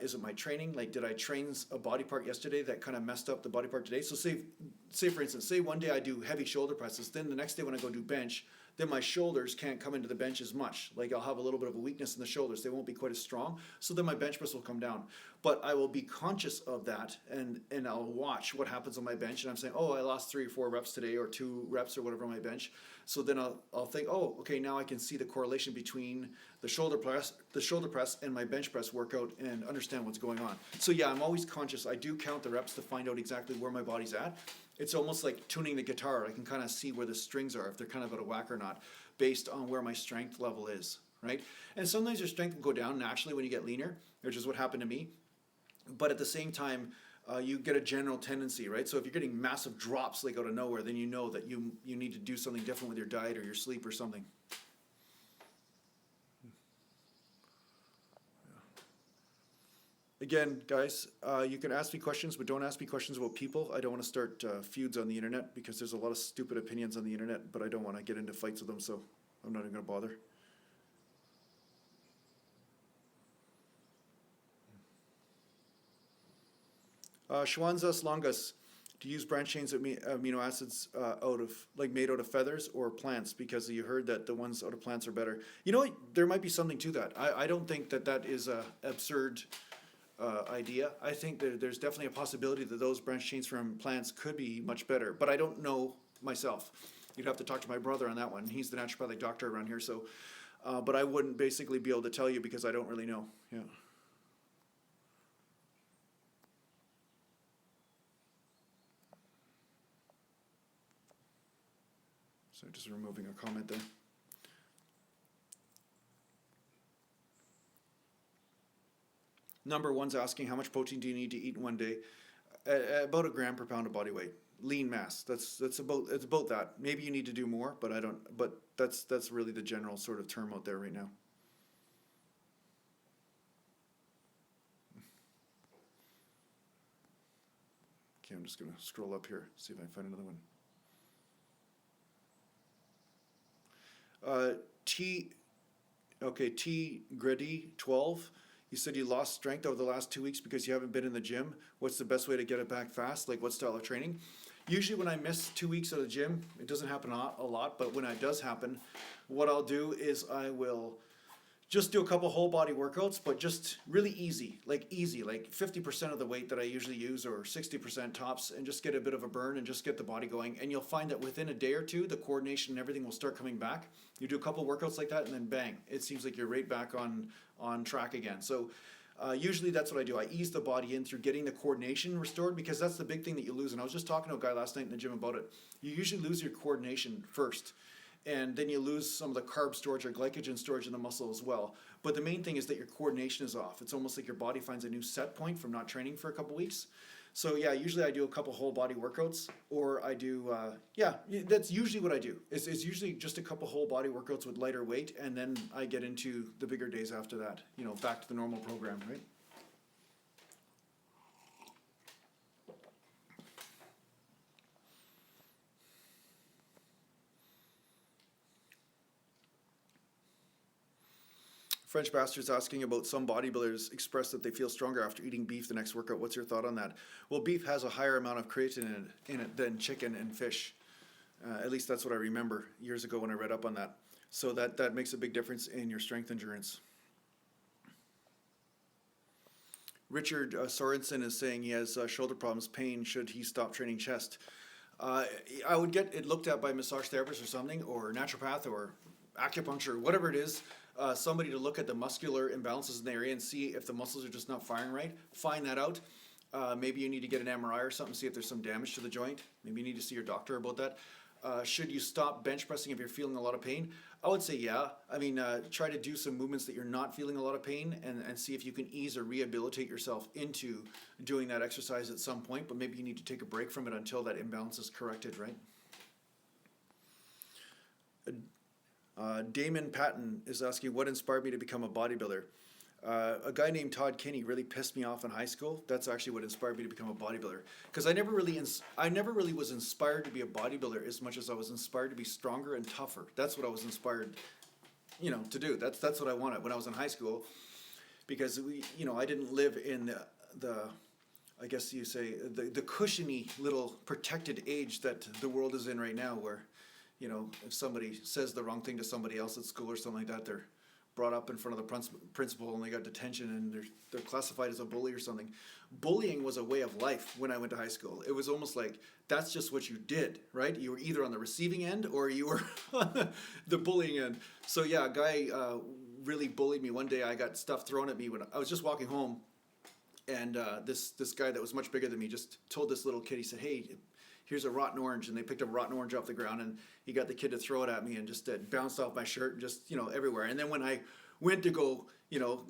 Is it my training? Like, did I train a body part yesterday that kind of messed up the body part today? So say for instance, say one day I do heavy shoulder presses, then the next day when I go do bench, then my shoulders can't come into the bench as much. Like, I'll have a little bit of a weakness in the shoulders. They won't be quite as strong. So then my bench press will come down. But I will be conscious of that, and I'll watch what happens on my bench. And I'm saying, oh, I lost 3 or 4 reps today, or 2 reps or whatever on my bench. So then I'll think, oh, okay, now I can see the correlation between the shoulder press and my bench press workout, and understand what's going on. So yeah, I'm always conscious. I do count the reps to find out exactly where my body's at. It's almost like tuning the guitar. I can kind of see where the strings are, if they're kind of out of whack or not, based on where my strength level is, right? And sometimes your strength will go down naturally when you get leaner, which is what happened to me. But at the same time, you get a general tendency, right? So if you're getting massive drops like out of nowhere, then you know that you need to do something different with your diet or your sleep or something. Again, guys, you can ask me questions, but don't ask me questions about people. I don't want to start feuds on the internet, because there's a lot of stupid opinions on the internet, but I don't want to get into fights with them, so I'm not even going to bother. Schwanzas longus, to use branched chains of amino acids made out of feathers or plants, because you heard that the ones out of plants are better. You know what? There might be something to that. I don't think that is a absurd idea. I think that there's definitely a possibility that those branched chains from plants could be much better, but I don't know myself. You'd have to talk to my brother on that one. He's the naturopathic doctor around here, so but I wouldn't basically be able to tell you, because I don't really know. Yeah. So just removing a comment there. Number one's asking, how much protein do you need to eat in one day? About 1 gram per pound of body weight. Lean mass. That's about that. Maybe you need to do more, but I don't. But that's really the general sort of term out there right now. Okay, I'm just gonna scroll up here, see if I can find another one. T Grady 12. You said you lost strength over the last 2 weeks because you haven't been in the gym. What's the best way to get it back fast? Like, what style of training? Usually when I miss 2 weeks of the gym, it doesn't happen a lot, but when it does happen, what I'll do is I will just do a couple whole body workouts, but just really easy, like 50% of the weight that I usually use, or 60% tops, and just get a bit of a burn and just get the body going. And you'll find that within a day or two, the coordination and everything will start coming back. You do a couple workouts like that, and then bang, it seems like you're right back on track again. So usually that's what I do. I ease the body in through getting the coordination restored, because that's the big thing that you lose. And I was just talking to a guy last night in the gym about it. You usually lose your coordination first, and then you lose some of the carb storage or glycogen storage in the muscle as well. But the main thing is that your coordination is off. It's almost like your body finds a new set point from not training for a couple weeks. So yeah, usually I do a couple whole body workouts, or I do, that's usually what I do. It's usually just a couple whole body workouts with lighter weight, and then I get into the bigger days after that, back to the normal program, right? French Bastard's asking about some bodybuilders express that they feel stronger after eating beef the next workout. What's your thought on that? Well, beef has a higher amount of creatine in it than chicken and fish. At least that's what I remember years ago when I read up on that. So that makes a big difference in your strength endurance. Richard Sorensen is saying he has shoulder problems, pain. Should he stop training chest? I would get it looked at by a massage therapist or something, or naturopath, or acupuncture, whatever it is. Somebody to look at the muscular imbalances in the area and see if the muscles are just not firing right. Find that out. Maybe you need to get an MRI or something, see if there's some damage to the joint. Maybe you need to see your doctor about that. Should you stop bench pressing if you're feeling a lot of pain? I would say yeah. I mean, try to do some movements that you're not feeling a lot of pain, and see if you can ease or rehabilitate yourself into doing that exercise at some point, but maybe you need to take a break from it until that imbalance is corrected, right? Damon Patton is asking what inspired me to become a bodybuilder. A guy named Todd Kinney really pissed me off in high school. That's actually what inspired me to become a bodybuilder. Because I never really was inspired to be a bodybuilder as much as I was inspired to be stronger and tougher. That's what I was inspired, to do. That's what I wanted when I was in high school. Because I didn't live in the I guess you say the cushiony little protected age that the world is in right now, where if somebody says the wrong thing to somebody else at school or something like that, they're brought up in front of the principal and they got detention and they're classified as a bully or something. Bullying was a way of life when I went to high school. It was almost like that's just what you did, right? You were either on the receiving end or you were on the bullying end. So yeah, a guy really bullied me. One day I got stuff thrown at me when I was just walking home, and this guy that was much bigger than me just told this little kid, he said, "Hey, here's a rotten orange," and they picked up a rotten orange off the ground, and he got the kid to throw it at me, and just bounced off my shirt and just everywhere. And then when I went to go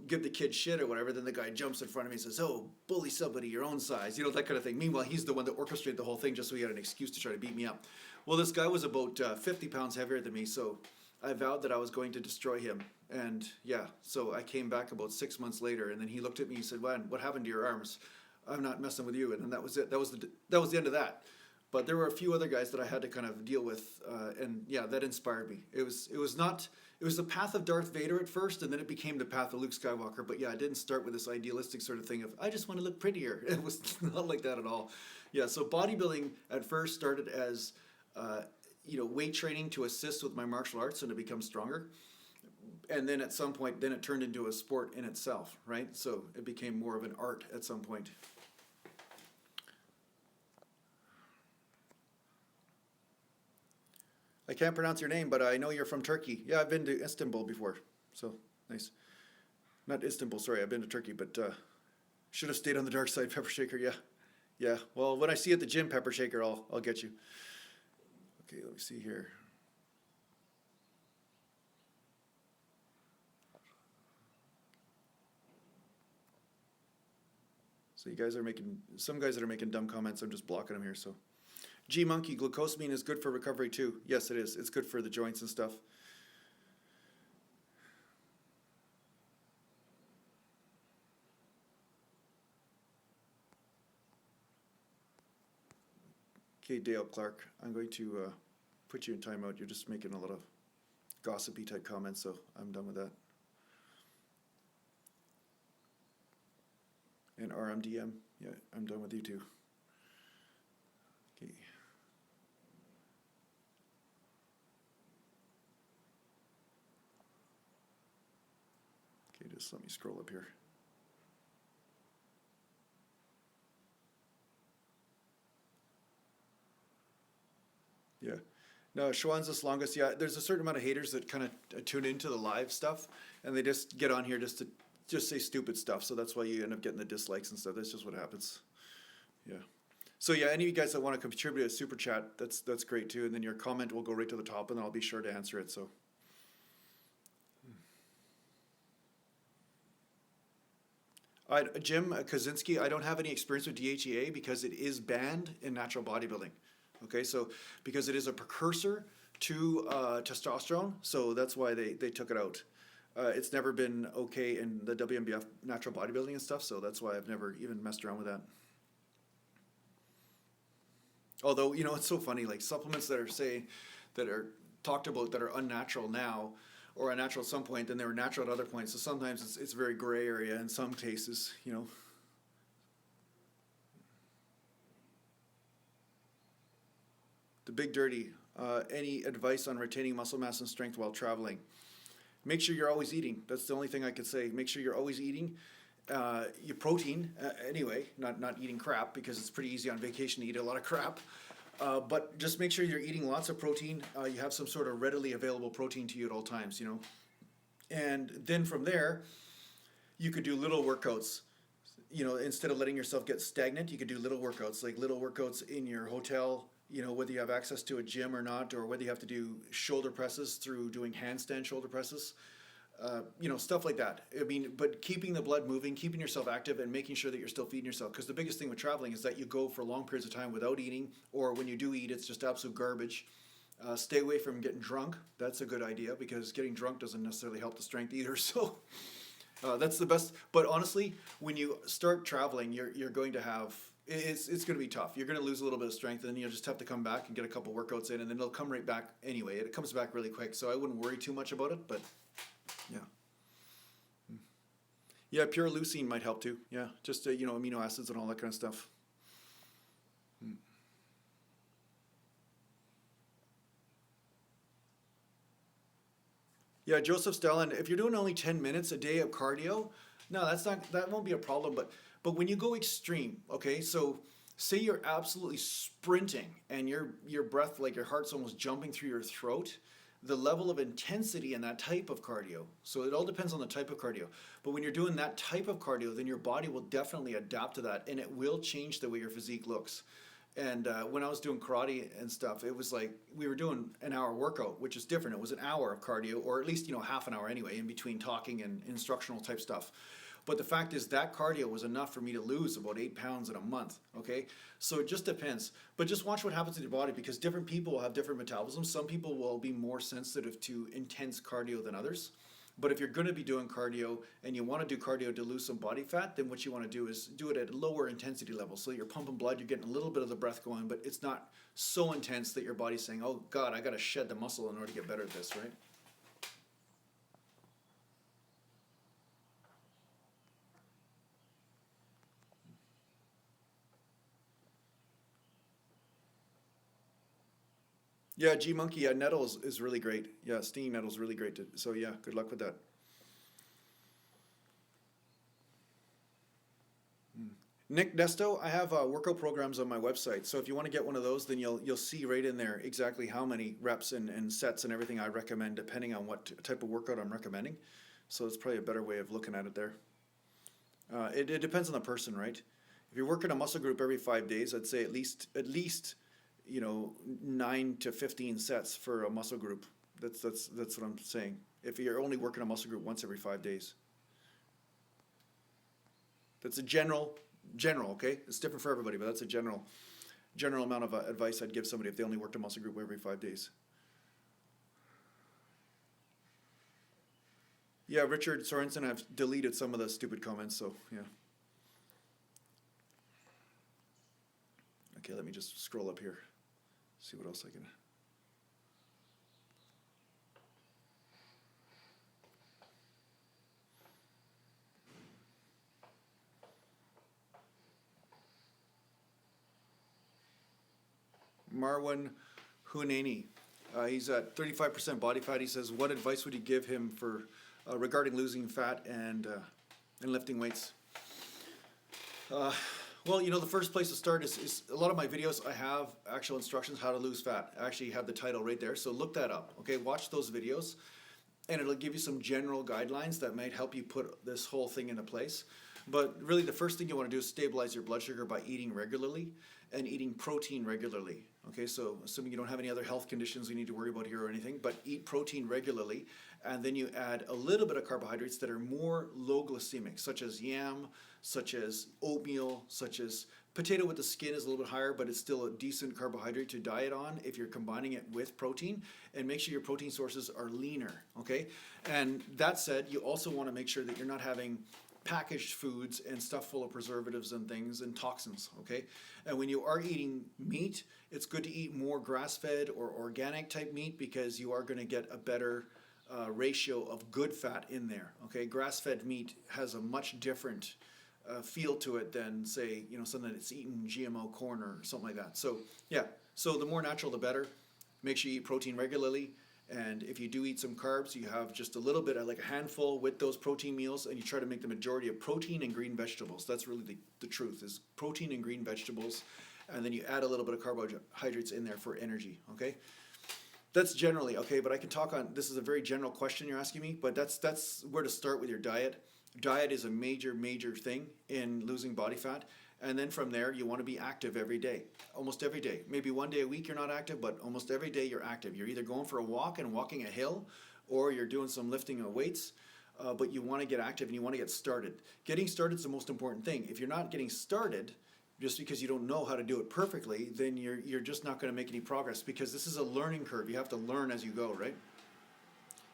give the kid shit or whatever, then the guy jumps in front of me and says, "Oh, bully somebody your own size," that kind of thing. Meanwhile, he's the one that orchestrated the whole thing just so he had an excuse to try to beat me up. Well, this guy was about 50 pounds heavier than me, so I vowed that I was going to destroy him. And yeah, so I came back about 6 months later, and then he looked at me and said, "Man, what happened to your arms? I'm not messing with you." And then that was it. That was the end of that. But there were a few other guys that I had to kind of deal with, and yeah, that inspired me. It was the path of Darth Vader at first, and then it became the path of Luke Skywalker. But yeah, I didn't start with this idealistic sort of thing of I just want to look prettier. It was not like that at all. Yeah, so bodybuilding at first started as weight training to assist with my martial arts and to become stronger. And then at some point, then it turned into a sport in itself, right? So it became more of an art at some point. I can't pronounce your name, but I know you're from Turkey. Yeah, I've been to Istanbul before, so nice. Not Istanbul, sorry, I've been to Turkey, but should have stayed on the dark side, Pepper Shaker, yeah. Yeah, well, when I see you at the gym, Pepper Shaker, I'll get you. Okay, let me see here. So you guys are some guys that are making dumb comments, I'm just blocking them here, so. G Monkey, glucosamine is good for recovery too. Yes, it is. It's good for the joints and stuff. Okay, Dale Clark, I'm going to put you in timeout. You're just making a lot of gossipy type comments, so I'm done with that. And RMDM, yeah, I'm done with you too. Okay. Okay, just let me scroll up here. Yeah. No, Schwan's longest. Yeah, there's a certain amount of haters that kind of tune into the live stuff, and they just get on here just to say stupid stuff. So that's why you end up getting the dislikes and stuff. That's just what happens. Yeah. So yeah, any of you guys that want to contribute a super chat, that's great too. And then your comment will go right to the top, and then I'll be sure to answer it. So. Jim Kaczynski, I don't have any experience with DHEA because it is banned in natural bodybuilding. Okay, so because it is a precursor to testosterone, so that's why they took it out. It's never been okay in the WMBF natural bodybuilding and stuff, so that's why I've never even messed around with that. Although, it's so funny, like supplements that are talked about that are unnatural now, or unnatural at some point, then they were natural at other points. So sometimes it's very gray area in some cases, The Big Dirty, any advice on retaining muscle mass and strength while traveling? Make sure you're always eating. That's the only thing I could say. Make sure you're always eating. Your protein, anyway, not eating crap, because it's pretty easy on vacation to eat a lot of crap. But just make sure you're eating lots of protein. You have some sort of readily available protein to you at all times, And then from there, you could do little workouts. Instead of letting yourself get stagnant, you could do little workouts, like little workouts in your hotel, whether you have access to a gym or not, or whether you have to do shoulder presses through doing handstand shoulder presses. Stuff like that. But keeping the blood moving, keeping yourself active, and making sure that you're still feeding yourself. Because the biggest thing with traveling is that you go for long periods of time without eating, or when you do eat, it's just absolute garbage. Stay away from getting drunk. That's a good idea because getting drunk doesn't necessarily help the strength either. So that's the best. But honestly, when you start traveling, you're going to have it's going to be tough. You're going to lose a little bit of strength, and then you'll just have to come back and get a couple workouts in, and then it'll come right back anyway. It comes back really quick, so I wouldn't worry too much about it. But yeah, yeah, pure leucine might help too. Yeah, just amino acids and all that kind of stuff. Yeah, Joseph Stellan, if you're doing only 10 minutes a day of cardio, no, that won't be a problem. But when you go extreme, okay, so say you're absolutely sprinting and your breath, like your heart's almost jumping through your throat, the level of intensity in that type of cardio, so it all depends on the type of cardio. But when you're doing that type of cardio, then your body will definitely adapt to that, and it will change the way your physique looks. And when I was doing karate and stuff, it was like we were doing an hour workout, which is different. It was an hour of cardio, or at least half an hour anyway, in between talking and instructional type stuff. But the fact is that cardio was enough for me to lose about 8 pounds in a month. Okay, so it just depends. But just watch what happens to your body because different people will have different metabolisms. Some people will be more sensitive to intense cardio than others. But if you're going to be doing cardio and you want to do cardio to lose some body fat, then what you want to do is do it at lower intensity levels. So you're pumping blood, you're getting a little bit of the breath going, but it's not so intense that your body's saying, oh God, I got to shed the muscle in order to get better at this, right? Yeah, G Monkey, yeah, nettle is really great. Yeah, stinging nettle is really great. So yeah, good luck with that. Nick Nesto, I have workout programs on my website. So if you want to get one of those, then you'll see right in there exactly how many reps and sets and everything I recommend depending on what type of workout I'm recommending. So it's probably a better way of looking at it there. It depends on the person, right? If you're working a muscle group every 5 days, I'd say at least 9 to 15 sets for a muscle group. That's what I'm saying. If you're only working a muscle group once every 5 days, that's a general. Okay, it's different for everybody, but that's a general amount of advice I'd give somebody if they only worked a muscle group every 5 days. Yeah, Richard Sorensen, I've deleted some of the stupid comments, so yeah. Okay, let me just scroll up here, see what else I can. Marwan Hunani, he's at 35% body fat. He says, what advice would you give him for regarding losing fat and lifting weights? Well, the first place to start is a lot of my videos. I have actual instructions how to lose fat. I actually have the title right there, so look that up. Okay, watch those videos, and it'll give you some general guidelines that might help you put this whole thing into place. But really, the first thing you want to do is stabilize your blood sugar by eating regularly and eating protein regularly. Okay, so assuming you don't have any other health conditions you need to worry about here or anything, but eat protein regularly, and then you add a little bit of carbohydrates that are more low glycemic, such as yam, such as oatmeal, such as potato with the skin is a little bit higher, but it's still a decent carbohydrate to diet on if you're combining it with protein, and make sure your protein sources are leaner, okay? And that said, you also want to make sure that you're not having packaged foods and stuff full of preservatives and things and toxins, okay? And when you are eating meat, it's good to eat more grass-fed or organic type meat because you are going to get a better ratio of good fat in there, okay? Grass-fed meat has a much different feel to it than, say, something that's eaten GMO corn or something like that. So, yeah, so the more natural, the better. Make sure you eat protein regularly. And if you do eat some carbs, you have just a little bit, like a handful with those protein meals, and you try to make the majority of protein and green vegetables. That's really the truth, is protein and green vegetables, and then you add a little bit of carbohydrates in there for energy, okay? That's generally, okay, but I can talk on, this is a very general question you're asking me, but that's where to start with your diet. Diet is a major thing in losing body fat. And then from there, you want to be active every day, almost every day. Maybe one day a week you're not active, but almost every day you're active. You're either going for a walk and walking a hill, or you're doing some lifting of weights, but you want to get active and you want to get started. Getting started is the most important thing. If you're not getting started, just because you don't know how to do it perfectly, then you're just not going to make any progress, because this is a learning curve. You have to learn as you go, right?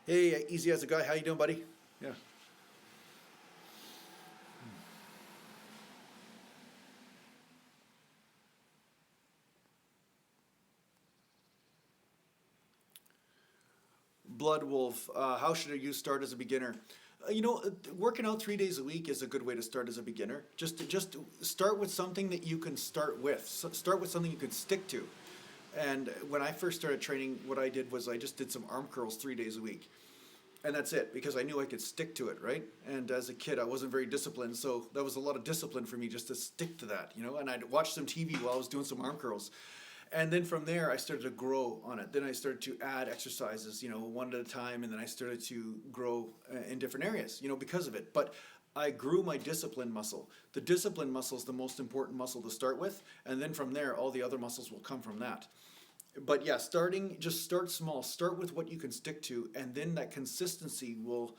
Hey, easy as a guy. How you doing, buddy? Yeah. Blood Wolf, how should you start as a beginner? Working out 3 days a week is a good way to start as a beginner. Just start with something that you can start with. Start with something you can stick to. And when I first started training, what I did was I just did some arm curls 3 days a week. And that's it, because I knew I could stick to it, right? And as a kid, I wasn't very disciplined, so that was a lot of discipline for me just to stick to that, And I'd watch some TV while I was doing some arm curls. And then from there, I started to grow on it. Then I started to add exercises, one at a time, and then I started to grow in different areas, because of it. But I grew my discipline muscle. The discipline muscle is the most important muscle to start with, and then from there, all the other muscles will come from that. But yeah, just start small. Start with what you can stick to, and then that consistency will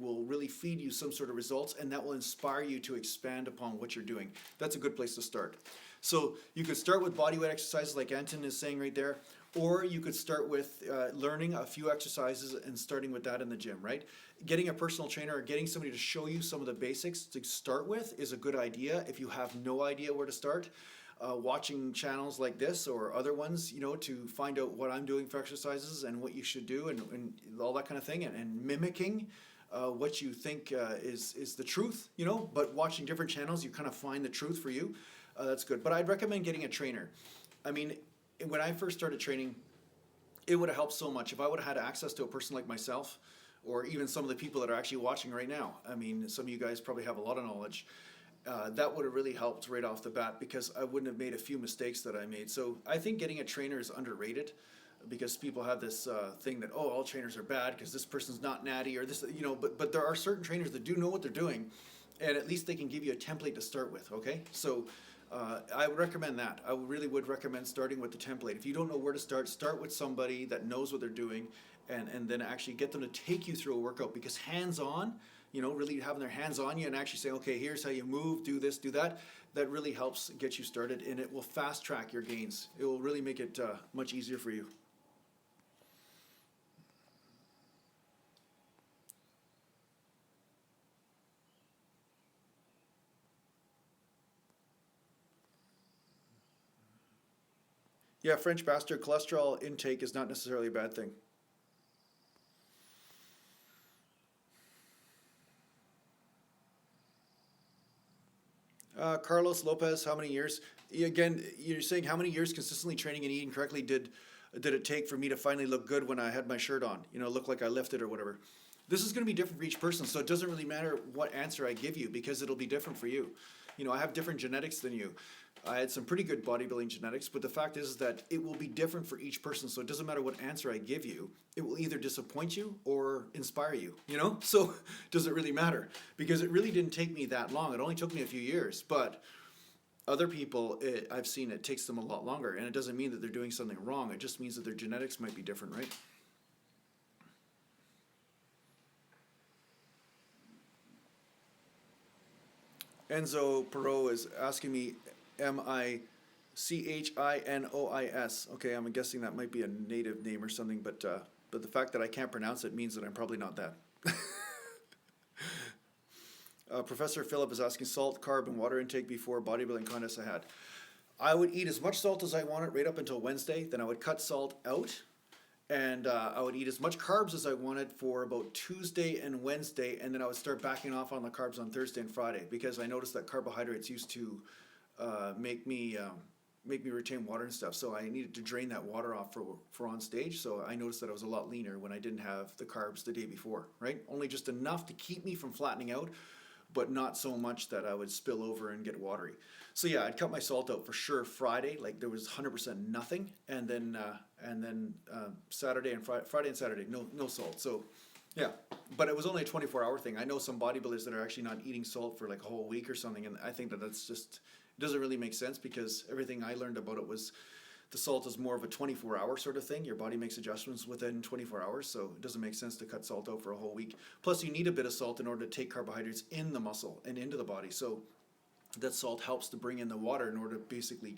really feed you some sort of results, and that will inspire you to expand upon what you're doing. That's a good place to start. So you could start with bodyweight exercises like Anton is saying right there, or you could start with learning a few exercises and starting with that in the gym, right? Getting a personal trainer or getting somebody to show you some of the basics to start with is a good idea if you have no idea where to start. Watching channels like this or other ones, to find out what I'm doing for exercises and what you should do and all that kind of thing, and mimicking what you think is the truth, but watching different channels, you kind of find the truth for you. That's good. But I'd recommend getting a trainer. I mean, when I first started training, it would have helped so much if I would have had access to a person like myself, or even some of the people that are actually watching right now. I mean, some of you guys probably have a lot of knowledge. That would have really helped right off the bat, because I wouldn't have made a few mistakes that I made. So I think getting a trainer is underrated, because people have this thing that, all trainers are bad because this person's not natty or this, but there are certain trainers that do know what they're doing, and at least they can give you a template to start with, okay? So I would recommend that. I really would recommend starting with the template. If you don't know where to start with somebody that knows what they're doing, and then actually get them to take you through a workout, because hands-on, really having their hands on you and actually saying, okay, here's how you move, do this, do that, that really helps get you started, and it will fast track your gains. It will really make it much easier for you. Yeah, French bastard, cholesterol intake is not necessarily a bad thing. Carlos Lopez, how many years? Again, you're saying how many years consistently training and eating correctly did it take for me to finally look good when I had my shirt on? Look like I lifted or whatever. This is going to be different for each person, so it doesn't really matter what answer I give you, because it'll be different for you. I have different genetics than you. I had some pretty good bodybuilding genetics, but the fact is that it will be different for each person, so it doesn't matter what answer I give you. It will either disappoint you or inspire you, So does it really matter? Because it really didn't take me that long. It only took me a few years, but other people, I've seen it takes them a lot longer, and it doesn't mean that they're doing something wrong. It just means that their genetics might be different, right? Enzo Perot is asking me, am I Chinois? Okay, I'm guessing that might be a native name or something, but the fact that I can't pronounce it means that I'm probably not that. Professor Phillip is asking salt, carb, and water intake before bodybuilding contest I had. I would eat as much salt as I wanted right up until Wednesday. Then I would cut salt out, and I would eat as much carbs as I wanted for about Tuesday and Wednesday, and then I would start backing off on the carbs on Thursday and Friday, because I noticed that carbohydrates used to make me retain water and stuff. So I needed to drain that water off for on stage. So I noticed that I was a lot leaner when I didn't have the carbs the day before, right? Only just enough to keep me from flattening out, but not so much that I would spill over and get watery. So yeah, I'd cut my salt out for sure Friday, like there was 100% nothing, and then Saturday and Friday and Saturday, no salt. So yeah, but it was only a 24-hour thing. I know some bodybuilders that are actually not eating salt for like a whole week or something, and I think that's just, it doesn't really make sense, because everything I learned about it was the salt is more of a 24-hour sort of thing. Your body makes adjustments within 24 hours, so it doesn't make sense to cut salt out for a whole week. Plus, you need a bit of salt in order to take carbohydrates in the muscle and into the body. So that salt helps to bring in the water in order to basically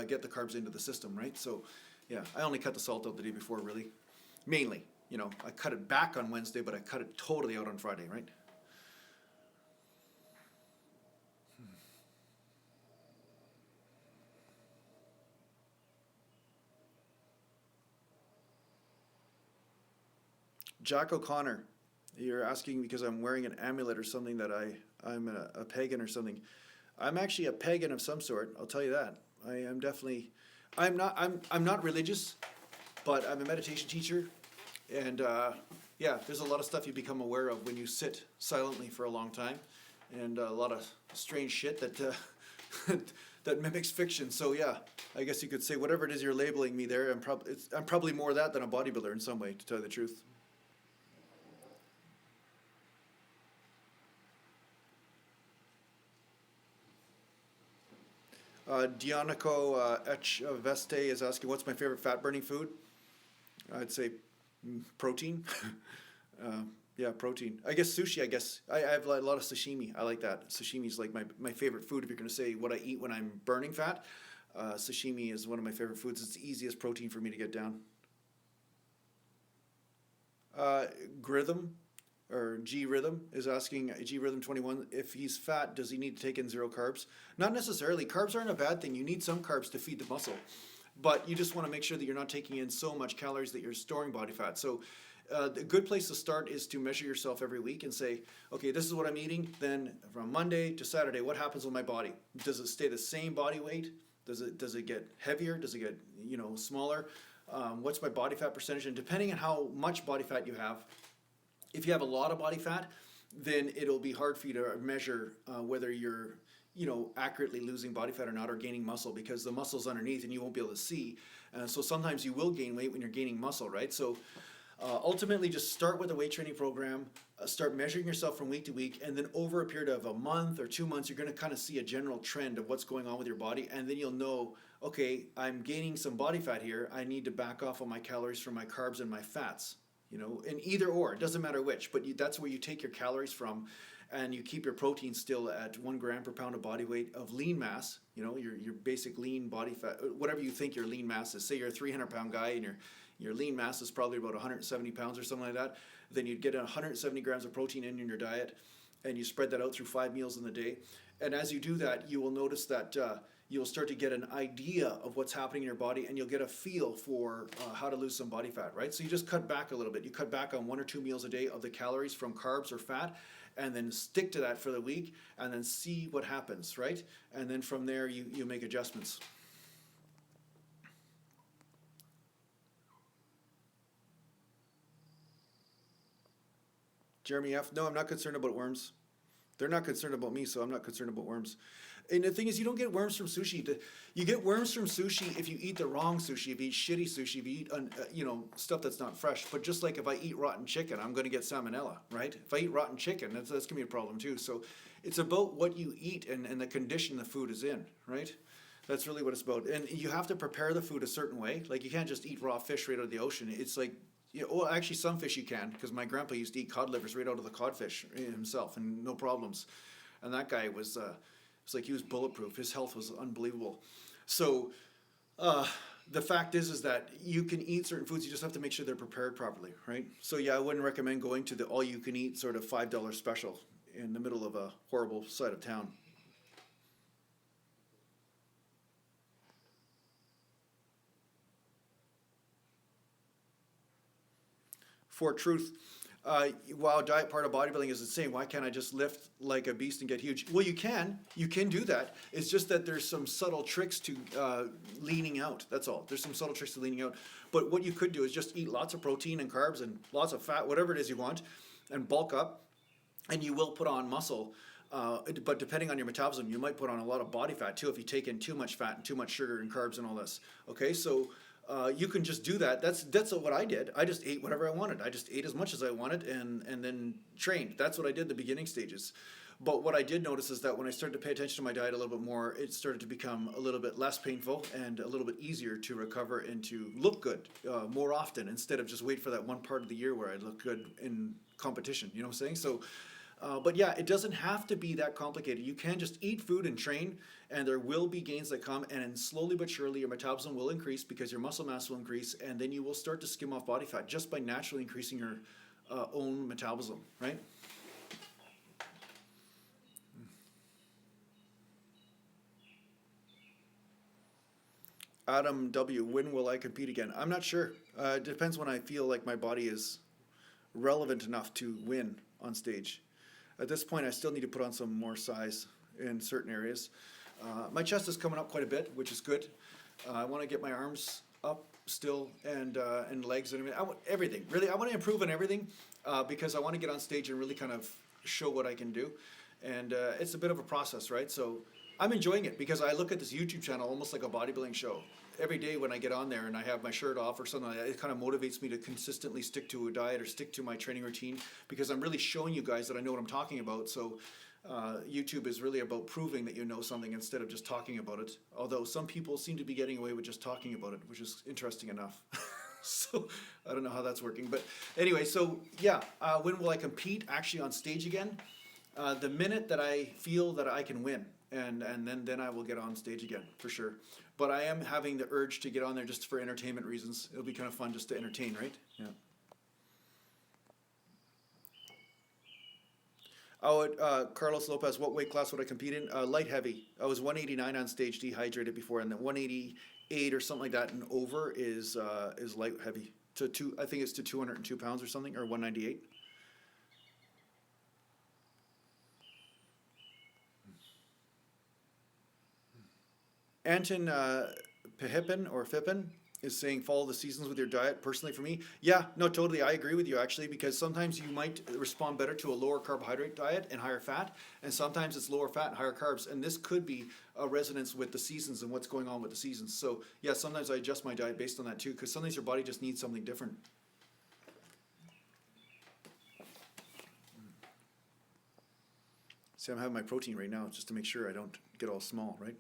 get the carbs into the system, right? So, yeah, I only cut the salt out the day before, really. Mainly, I cut it back on Wednesday, but I cut it totally out on Friday, right? Jack O'Connor, you're asking because I'm wearing an amulet or something that I'm a pagan or something. I'm actually a pagan of some sort. I'll tell you that. I am definitely. I'm not religious, but I'm a meditation teacher, and yeah, there's a lot of stuff you become aware of when you sit silently for a long time, and a lot of strange shit that that mimics fiction. So yeah, I guess you could say whatever it is you're labeling me there. I'm probably more that than a bodybuilder in some way, to tell you the truth. Dionico Veste is asking, what's my favorite fat burning food? I'd say protein. uh, yeah, protein. I guess sushi. I have a lot of sashimi. I like that. Sashimi is like my favorite food. If you're going to say what I eat when I'm burning fat, sashimi is one of my favorite foods. It's the easiest protein for me to get down. Grythm or G Rhythm is asking G Rhythm 21 if he's fat, does he need to take in zero carbs? Not necessarily. Carbs aren't a bad thing. You need some carbs to feed the muscle, but you just want to make sure that you're not taking in so much calories that you're storing body fat. So the good place to start is to measure yourself every week and say, okay, this is what I'm eating. Then from Monday to Saturday, what happens with my body? Does it stay the same body weight? Does it get heavier? Does it get smaller? What's my body fat percentage? And depending on how much body fat you have, if you have a lot of body fat, then it'll be hard for you to measure whether you're accurately losing body fat or not, or gaining muscle, because the muscle's underneath and you won't be able to see. So sometimes you will gain weight when you're gaining muscle, right? So ultimately just start with a weight training program, start measuring yourself from week to week, and then over a period of a month or 2 months, you're going to kind of see a general trend of what's going on with your body, and then you'll know, okay, I'm gaining some body fat here, I need to back off on my calories from my carbs and my fats. In either or, it doesn't matter which, but that's where you take your calories from, and you keep your protein still at 1 gram per pound of body weight of lean mass, your basic lean body fat, whatever you think your lean mass is. Say you're a 300-pound guy and your lean mass is probably about 170 pounds or something like that, then you'd get 170 grams of protein in your diet, and you spread that out through 5 meals in the day. And as you do that, you will notice that you'll start to get an idea of what's happening in your body, and you'll get a feel for how to lose some body fat, right? So you just cut back a little bit. You cut back on 1 or 2 meals a day of the calories from carbs or fat, and then stick to that for the week, and then see what happens, right? And then from there, you make adjustments. Jeremy F., no, I'm not concerned about worms. They're not concerned about me, so I'm not concerned about worms. And the thing is, you don't get worms from sushi. You get worms from sushi if you eat the wrong sushi, if you eat shitty sushi, if you eat stuff that's not fresh. But just like if I eat rotten chicken, I'm going to get salmonella, right? If I eat rotten chicken, that's going to be a problem too. So it's about what you eat and the condition the food is in, right? That's really what it's about. And you have to prepare the food a certain way. Like you can't just eat raw fish right out of the ocean. It's like, well, actually some fish you can, because my grandpa used to eat cod livers right out of the codfish himself, and no problems. And that guy was... it's like he was bulletproof. His health was unbelievable. So the fact is that you can eat certain foods. You just have to make sure they're prepared properly, right? So yeah, I wouldn't recommend going to the all-you-can-eat sort of $5 special in the middle of a horrible side of town. For truth. Wow, diet part of bodybuilding is insane. Why can't I just lift like a beast and get huge? Well, you can do that. It's just that there's some subtle tricks to leaning out. That's all. There's some subtle tricks to leaning out. But what you could do is just eat lots of protein and carbs and lots of fat, whatever it is you want, and bulk up, and you will put on muscle. But depending on your metabolism, you might put on a lot of body fat too if you take in too much fat and too much sugar and carbs and all this. Okay, so you can just do that. That's what I did. I just ate whatever I wanted. I just ate as much as I wanted and then trained. That's what I did in the beginning stages. But what I did notice is that when I started to pay attention to my diet a little bit more, it started to become a little bit less painful and a little bit easier to recover and to look good more often, instead of just wait for that one part of the year where I look good in competition. You know what I'm saying? So But yeah, it doesn't have to be that complicated. You can just eat food and train, and there will be gains that come, and then slowly but surely your metabolism will increase because your muscle mass will increase, and then you will start to skim off body fat just by naturally increasing your own metabolism, right? Adam W, when will I compete again? I'm not sure. It depends when I feel like my body is relevant enough to win on stage. At this point, I still need to put on some more size in certain areas. My chest is coming up quite a bit, which is good. I want to get my arms up still, and legs and everything. Everything, really. I want to improve on everything because I want to get on stage and really kind of show what I can do. And it's a bit of a process, right? So I'm enjoying it because I look at this YouTube channel almost like a bodybuilding show. Every day when I get on there and I have my shirt off or something like that, it kind of motivates me to consistently stick to a diet or stick to my training routine because I'm really showing you guys that I know what I'm talking about. So YouTube is really about proving that you know something instead of just talking about it. Although some people seem to be getting away with just talking about it, which is interesting enough. So I don't know how that's working. But anyway, so yeah, when will I compete actually on stage again? The minute that I feel that I can win. And then I will get on stage again, for sure. But I am having the urge to get on there just for entertainment reasons. It'll be kind of fun just to entertain, right? Yeah. Carlos Lopez, what weight class would I compete in? Light heavy. I was 189 on stage, dehydrated before, and then 188 or something like that and over is light heavy. I think it's to 202 pounds or something, or 198. Anton Pippin or Fippin is saying follow the seasons with your diet. Personally, for me, yeah, no, totally, I agree with you actually, because sometimes you might respond better to a lower carbohydrate diet and higher fat, and sometimes it's lower fat and higher carbs, and this could be a resonance with the seasons and what's going on with the seasons. So yeah, sometimes I adjust my diet based on that too, because sometimes your body just needs something different. See, I'm having my protein right now just to make sure I don't get all small, right?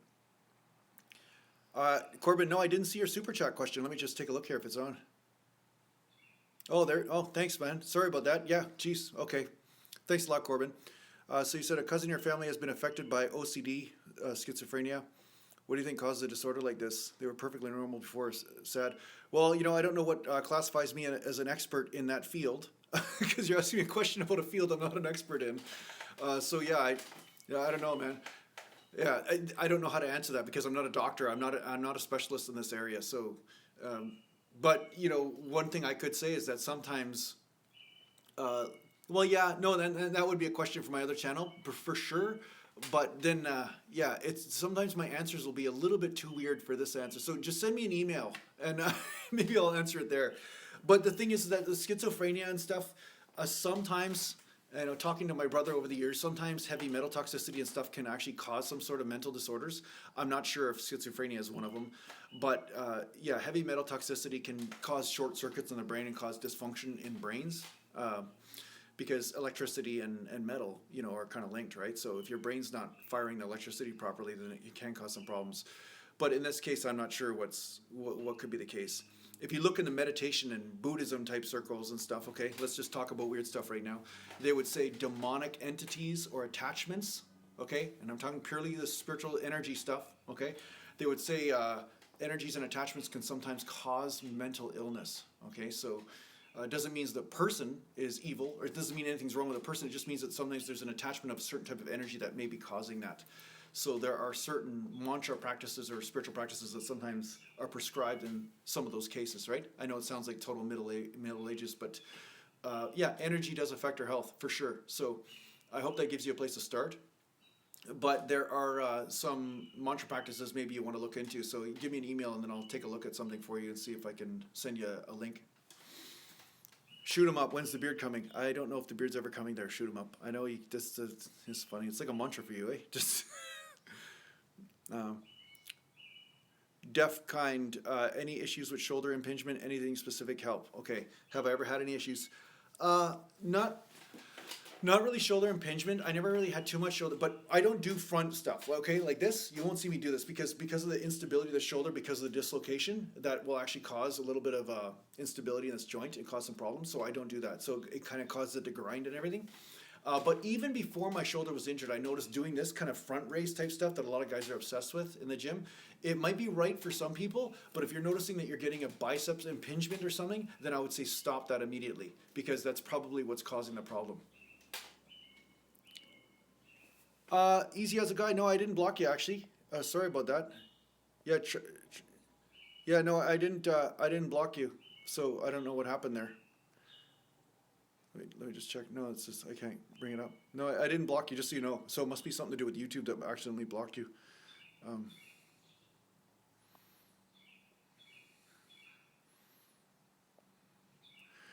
Corbin, no, I didn't see your super chat question. Let me just take a look here if it's on. Oh, there. Oh, thanks, man. Sorry about that. Yeah, geez. Okay. Thanks a lot, Corbin. So you said a cousin in your family has been affected by OCD, schizophrenia. What do you think causes a disorder like this? They were perfectly normal before. Sad. Well, I don't know what classifies me as an expert in that field, because you're asking me a question about a field I'm not an expert in. So yeah, I don't know, man. Yeah, I don't know how to answer that because I'm not a doctor. I'm not a specialist in this area. So, but one thing I could say is that sometimes, well, yeah, no, then that would be a question for my other channel for sure. But then, yeah, it's sometimes my answers will be a little bit too weird for this answer. So just send me an email and maybe I'll answer it there. But the thing is that the schizophrenia and stuff, sometimes. Talking to my brother over the years, sometimes heavy metal toxicity and stuff can actually cause some sort of mental disorders. I'm not sure if schizophrenia is one of them, but yeah, heavy metal toxicity can cause short circuits in the brain and cause dysfunction in brains because electricity and metal, are kind of linked, right? So if your brain's not firing the electricity properly, then it can cause some problems. But in this case, I'm not sure what could be the case. If you look into meditation and Buddhism type circles and stuff, okay, let's just talk about weird stuff right now. They would say demonic entities or attachments, okay, and I'm talking purely the spiritual energy stuff, okay. They would say energies and attachments can sometimes cause mental illness, okay. So it doesn't mean the person is evil, or it doesn't mean anything's wrong with the person. It just means that sometimes there's an attachment of a certain type of energy that may be causing that. So there are certain mantra practices or spiritual practices that sometimes are prescribed in some of those cases, right? I know it sounds like total Middle Ages, but yeah, energy does affect our health for sure. So I hope that gives you a place to start. But there are some mantra practices maybe you want to look into. So give me an email and then I'll take a look at something for you and see if I can send you a link. Shoot him up. When's the beard coming? I don't know if the beard's ever coming there. Shoot him up. I know it's funny. It's like a mantra for you, eh? Just deaf kind. Any issues with shoulder impingement? Anything specific help? Okay. Have I ever had any issues? Not really shoulder impingement. I never really had too much shoulder, but I don't do front stuff. Okay, like this, you won't see me do this because of the instability of the shoulder, because of the dislocation, that will actually cause a little bit of instability in this joint and cause some problems. So I don't do that. So it kind of causes it to grind and everything. But even before my shoulder was injured, I noticed doing this kind of front raise type stuff that a lot of guys are obsessed with in the gym. It might be right for some people, but if you're noticing that you're getting a biceps impingement or something, then I would say stop that immediately, because that's probably what's causing the problem. Easy as a guy. No, I didn't block you actually. Sorry about that. Yeah, yeah. No, I didn't. I didn't block you. So I don't know what happened there. Wait, let me just check. No, it's just I can't bring it up. No, I didn't block you. Just so you know. So it must be something to do with YouTube that accidentally blocked you.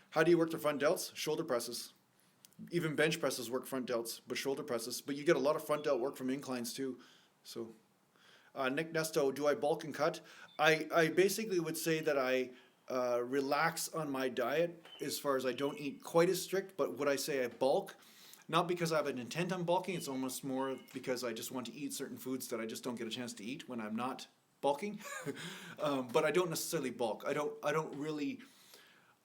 How do you work the front delts? Shoulder presses. Even bench presses work front delts, but shoulder presses. But you get a lot of front delt work from inclines too. So, Nick Nesto, do I bulk and cut? I basically would say that I relax on my diet as far as I don't eat quite as strict, but would I say I bulk? Not because I have an intent on bulking, it's almost more because I just want to eat certain foods that I just don't get a chance to eat when I'm not bulking. But I don't necessarily bulk. I don't really...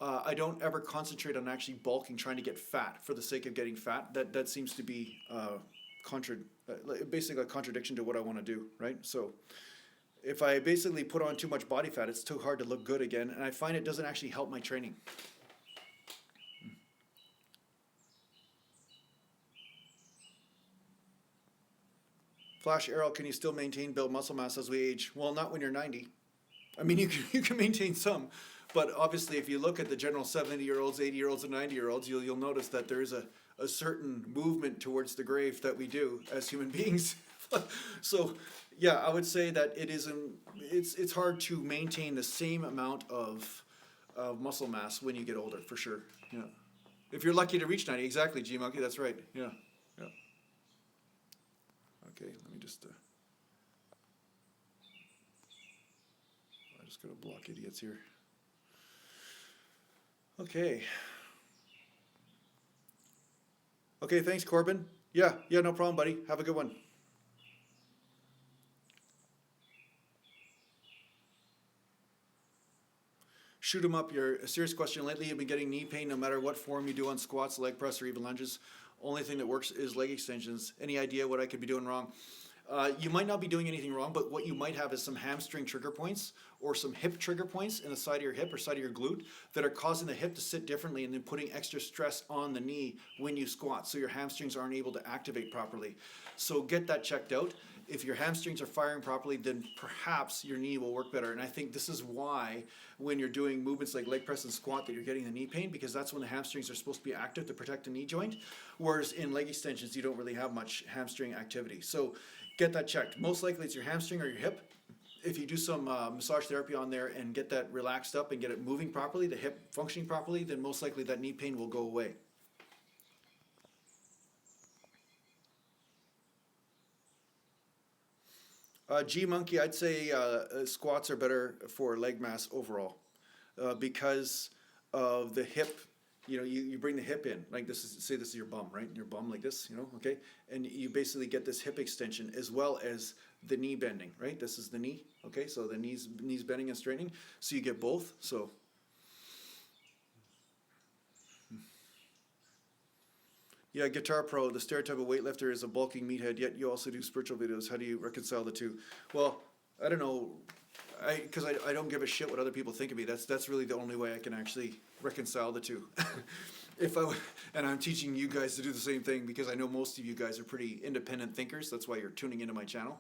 I don't ever concentrate on actually bulking, trying to get fat for the sake of getting fat. That seems to be basically a contradiction to what I want to do, right? So if I basically put on too much body fat, it's too hard to look good again, and I find it doesn't actually help my training. Flash Arrow, can you still maintain build muscle mass as we age? Well, not when you're 90. I mean, you can maintain some. But obviously, if you look at the general 70-year-olds, 80-year-olds, and 90-year-olds, you'll notice that there is a certain movement towards the grave that we do as human beings. So, yeah, I would say that it's hard to maintain the same amount of muscle mass when you get older, for sure. Yeah, if you're lucky to reach 90, exactly, G Monkey, that's right. Yeah, yeah. Okay, let me just. I just gotta block idiots here. Okay. Okay, thanks, Corbin. Yeah, no problem, buddy. Have a good one. Shoot 'em up. A serious question. Lately, you've been getting knee pain no matter what form you do on squats, leg press, or even lunges. Only thing that works is leg extensions. Any idea what I could be doing wrong? You might not be doing anything wrong, but what you might have is some hamstring trigger points or some hip trigger points in the side of your hip or side of your glute that are causing the hip to sit differently and then putting extra stress on the knee when you squat, so your hamstrings aren't able to activate properly. So get that checked out. If your hamstrings are firing properly, then perhaps your knee will work better. And I think this is why when you're doing movements like leg press and squat that you're getting the knee pain, because that's when the hamstrings are supposed to be active to protect the knee joint. Whereas in leg extensions, you don't really have much hamstring activity. So get that checked. Most likely it's your hamstring or your hip. If you do some massage therapy on there and get that relaxed up and get it moving properly, the hip functioning properly, then most likely that knee pain will go away. G Monkey, I'd say squats are better for leg mass overall because of the hip. You know, you bring the hip in, like this is, say this is your bum, right? Your bum like this, you know, okay? And you basically get this hip extension as well as the knee bending, right? This is the knee, okay? So the knees bending and straightening. So you get both, so. Yeah, Guitar Pro, the stereotype of weightlifter is a bulking meathead, yet you also do spiritual videos. How do you reconcile the two? Well, I don't know, because I don't give a shit what other people think of me. That's really the only way I can actually reconcile the two. And I'm teaching you guys to do the same thing because I know most of you guys are pretty independent thinkers. That's why you're tuning into my channel.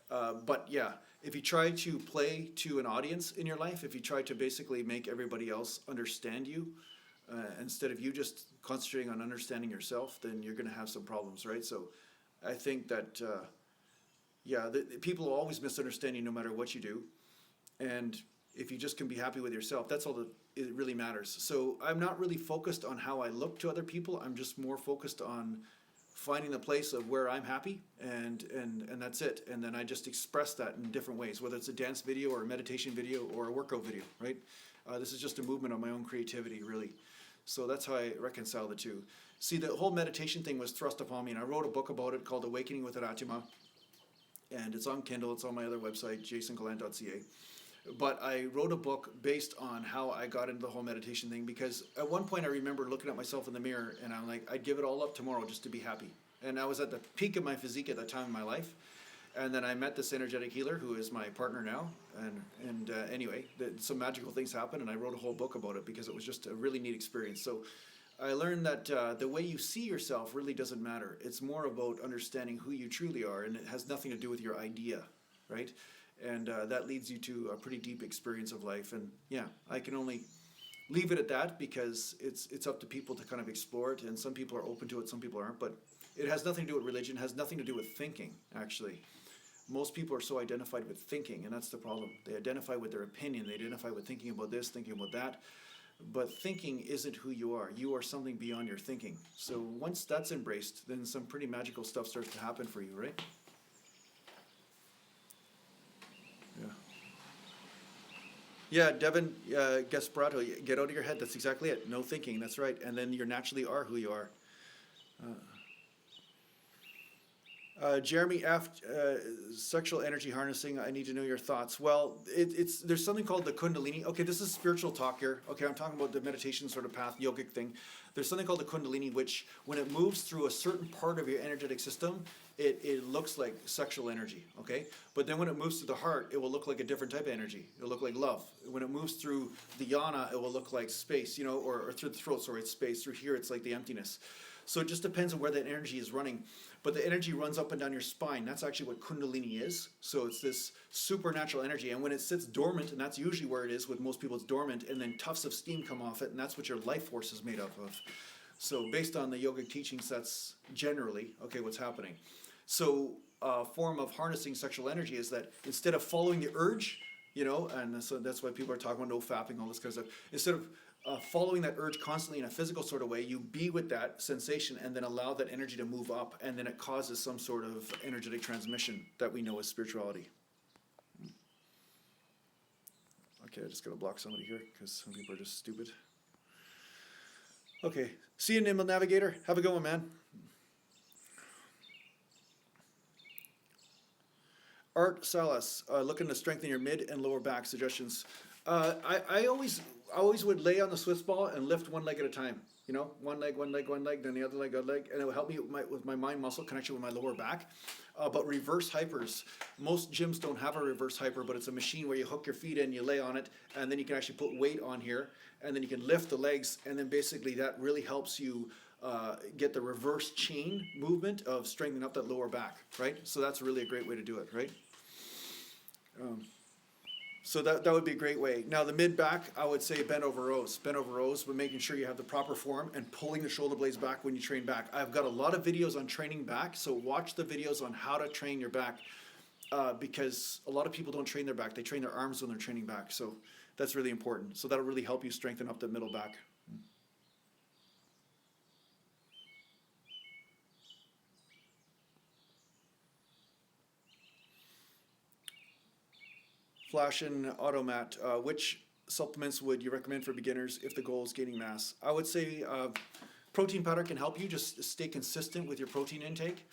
But yeah, if you try to play to an audience in your life, if you try to basically make everybody else understand you, instead of you just concentrating on understanding yourself, then you're going to have some problems, right? So I think that, people will always misunderstand you no matter what you do. And if you just can be happy with yourself, that's all that it really matters. So I'm not really focused on how I look to other people. I'm just more focused on finding the place of where I'm happy, and that's it. And then I just express that in different ways, whether it's a dance video or a meditation video or a workout video, right? This is just a movement of my own creativity, really. So that's how I reconcile the two. See, the whole meditation thing was thrust upon me, and I wrote a book about it called Awakening with Aratuma, and it's on Kindle. It's on my other website, jasongallant.ca. But I wrote a book based on how I got into the whole meditation thing, because at one point I remember looking at myself in the mirror and I'm like, I'd give it all up tomorrow just to be happy. And I was at the peak of my physique at that time in my life. And then I met this energetic healer who is my partner now. And anyway, some magical things happened and I wrote a whole book about it because it was just a really neat experience. So I learned that the way you see yourself really doesn't matter. It's more about understanding who you truly are, and it has nothing to do with your idea, right? And that leads you to a pretty deep experience of life. And yeah, I can only leave it at that because it's up to people to kind of explore it. And some people are open to it, some people aren't. But it has nothing to do with religion, it has nothing to do with thinking, actually. Most people are so identified with thinking, and that's the problem. They identify with their opinion, they identify with thinking about this, thinking about that. But thinking isn't who you are. You are something beyond your thinking. So once that's embraced, then some pretty magical stuff starts to happen for you, right? Yeah, Devin Gasparato, get out of your head. That's exactly it. No thinking. That's right. And then you naturally are who you are. Jeremy F. Sexual energy harnessing. I need to know your thoughts. Well, there's something called the Kundalini. Okay, this is spiritual talk here. Okay, I'm talking about the meditation sort of path, yogic thing. There's something called the Kundalini, which when it moves through a certain part of your energetic system, it looks like sexual energy. Okay, but then when it moves through the heart, it will look like a different type of energy. It'll look like love. When it moves through the yana, it will look like space. You know, or through the throat. Sorry, it's space. Through here, it's like the emptiness. So it just depends on where that energy is running. But the energy runs up and down your spine. That's actually what Kundalini is. So it's this supernatural energy. And when it sits dormant, and that's usually where it is with most people, it's dormant, and then tufts of steam come off it, and that's what your life force is made up of. So based on the yogic teachings, that's generally, okay, what's happening. So a form of harnessing sexual energy is that instead of following the urge, you know, and so that's why people are talking about no fapping, all this kind of stuff. Instead of following that urge constantly in a physical sort of way, you be with that sensation and then allow that energy to move up, and then it causes some sort of energetic transmission that we know as spirituality. Okay, I just gotta block somebody here because some people are just stupid. Okay, see you, Nimble Navigator. Have a good one, man. Art Salas, looking to strengthen your mid and lower back. Suggestions. I always would lay on the Swiss ball and lift one leg at a time. You know, one leg, then the other leg, and it will help me with my mind muscle connection with my lower back. But reverse hypers, most gyms don't have a reverse hyper, but it's a machine where you hook your feet in, you lay on it, and then you can actually put weight on here, and then you can lift the legs, and then basically that really helps you get the reverse chain movement of strengthening up that lower back, right? So that's really a great way to do it, right? So that would be a great way. Now the mid back, I would say bent over rows. Bent over rows, but making sure you have the proper form and pulling the shoulder blades back when you train back. I've got a lot of videos on training back, so watch the videos on how to train your back because a lot of people don't train their back. They train their arms when they're training back, so that's really important. So that'll really help you strengthen up the middle back. Flash and Automat, which supplements would you recommend for beginners if the goal is gaining mass? I would say protein powder can help you. Just stay consistent with your protein intake.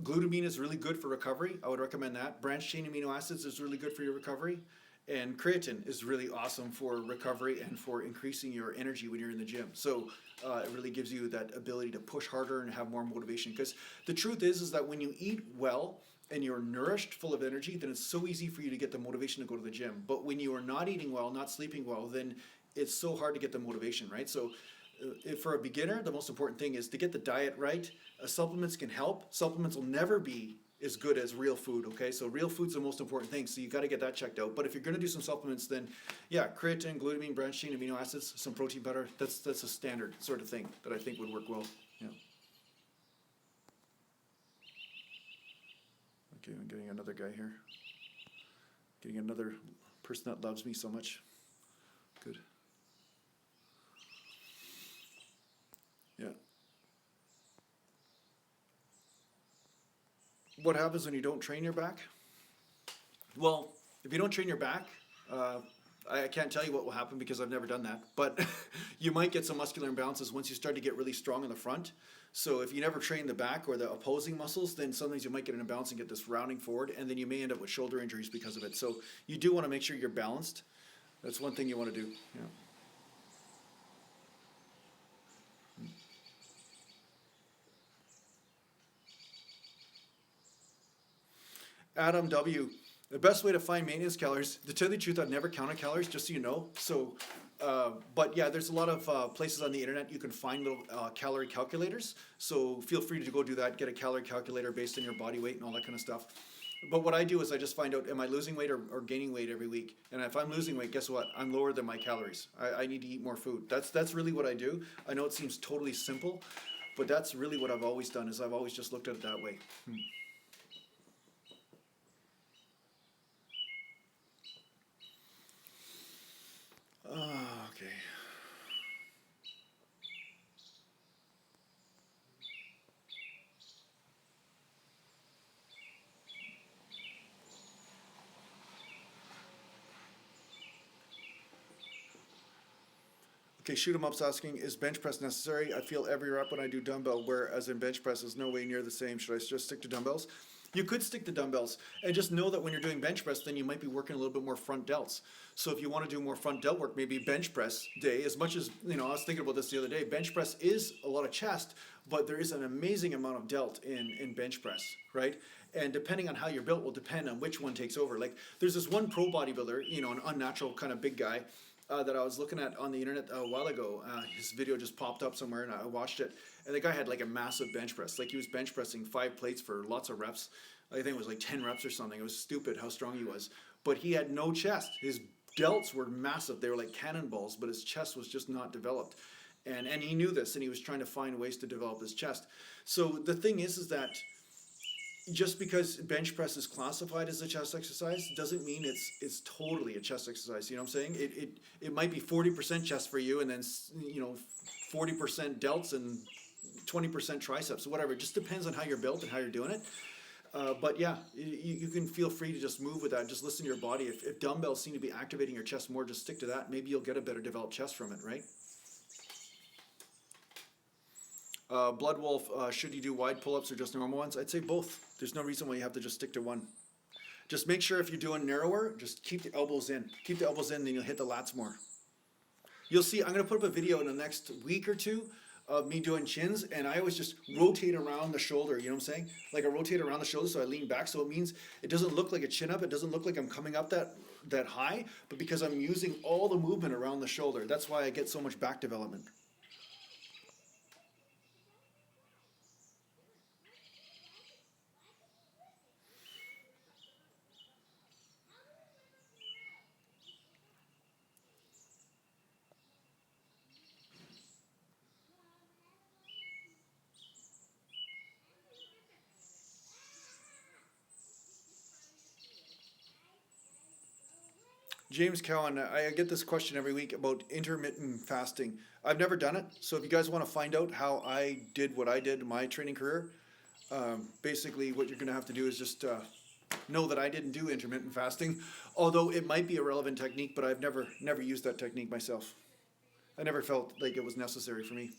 Glutamine is really good for recovery. I would recommend that. Branched chain amino acids is really good for your recovery. And creatine is really awesome for recovery and for increasing your energy when you're in the gym. So it really gives you that ability to push harder and have more motivation. Because the truth is that when you eat well, and you're nourished, full of energy, then it's so easy for you to get the motivation to go to the gym. But when you are not eating well, not sleeping well, then it's so hard to get the motivation, right? So for a beginner, the most important thing is to get the diet right. Supplements can help. Supplements will never be as good as real food, okay? So real food's the most important thing, so you gotta get that checked out. But if you're gonna do some supplements, then yeah, creatine, glutamine, branched chain amino acids, some protein powder, that's a standard sort of thing that I think would work well, yeah. Okay, I'm getting another guy here. Getting another person that loves me so much. Good. Yeah. What happens when you don't train your back? Well, if you don't train your back, I can't tell you what will happen because I've never done that, but you might get some muscular imbalances once you start to get really strong in the front. So if you never train the back or the opposing muscles, then sometimes you might get an imbalance and get this rounding forward, and then you may end up with shoulder injuries because of it. So you do want to make sure you're balanced. That's one thing you want to do. Yeah. Adam W. The best way to find maintenance calories, to tell you the truth, I've never counted calories, just so you know. So, but yeah, there's a lot of places on the internet you can find little calorie calculators. So feel free to go do that, get a calorie calculator based on your body weight and all that kind of stuff. But what I do is I just find out, am I losing weight or gaining weight every week? And if I'm losing weight, guess what? I'm lower than my calories. I need to eat more food. That's really what I do. I know it seems totally simple, but that's really what I've always done, is I've always just looked at it that way. Okay. Okay, shoot 'em up's asking, is bench press necessary? I feel every rep when I do dumbbell, whereas in bench press is no way near the same. Should I just stick to dumbbells? You could stick to dumbbells, and just know that when you're doing bench press, then you might be working a little bit more front delts. So if you want to do more front delt work, maybe bench press day, as much as, you know, I was thinking about this the other day, bench press is a lot of chest, but there is an amazing amount of delt in bench press, right? And depending on how you're built will depend on which one takes over. Like, there's this one pro bodybuilder, you know, an unnatural kind of big guy, that I was looking at on the internet a while ago. His video just popped up somewhere and I watched it. And the guy had like a massive bench press. Like, he was bench pressing 5 plates for lots of reps. I think it was like 10 reps or something. It was stupid how strong he was. But he had no chest. His delts were massive. They were like cannonballs, but his chest was just not developed. And he knew this, and he was trying to find ways to develop his chest. So the thing is that just because bench press is classified as a chest exercise doesn't mean it's totally a chest exercise. You know what I'm saying? It might be 40% chest for you, and then, you know, 40% delts and 20% triceps, whatever. It just depends on how you're built and how you're doing it. But yeah, you can feel free to just move with that. Just listen to your body. If dumbbells seem to be activating your chest more, just stick to that. Maybe you'll get a better developed chest from it, right? Blood Wolf, should you do wide pull-ups or just normal ones? I'd say both. There's no reason why you have to just stick to one. Just make sure if you're doing narrower, just keep the elbows in. Keep the elbows in, then you'll hit the lats more. You'll see, I'm going to put up a video in the next week or two of me doing chins, and I always just rotate around the shoulder, you know what I'm saying? Like, I rotate around the shoulder so I lean back, so it means it doesn't look like a chin up, it doesn't look like I'm coming up that high, but because I'm using all the movement around the shoulder. That's why I get so much back development. James Cowan, I get this question every week about intermittent fasting. I've never done it, so if you guys want to find out how I did what I did in my training career, basically what you're going to have to do is just know that I didn't do intermittent fasting, although it might be a relevant technique, but I've never used that technique myself. I never felt like it was necessary for me.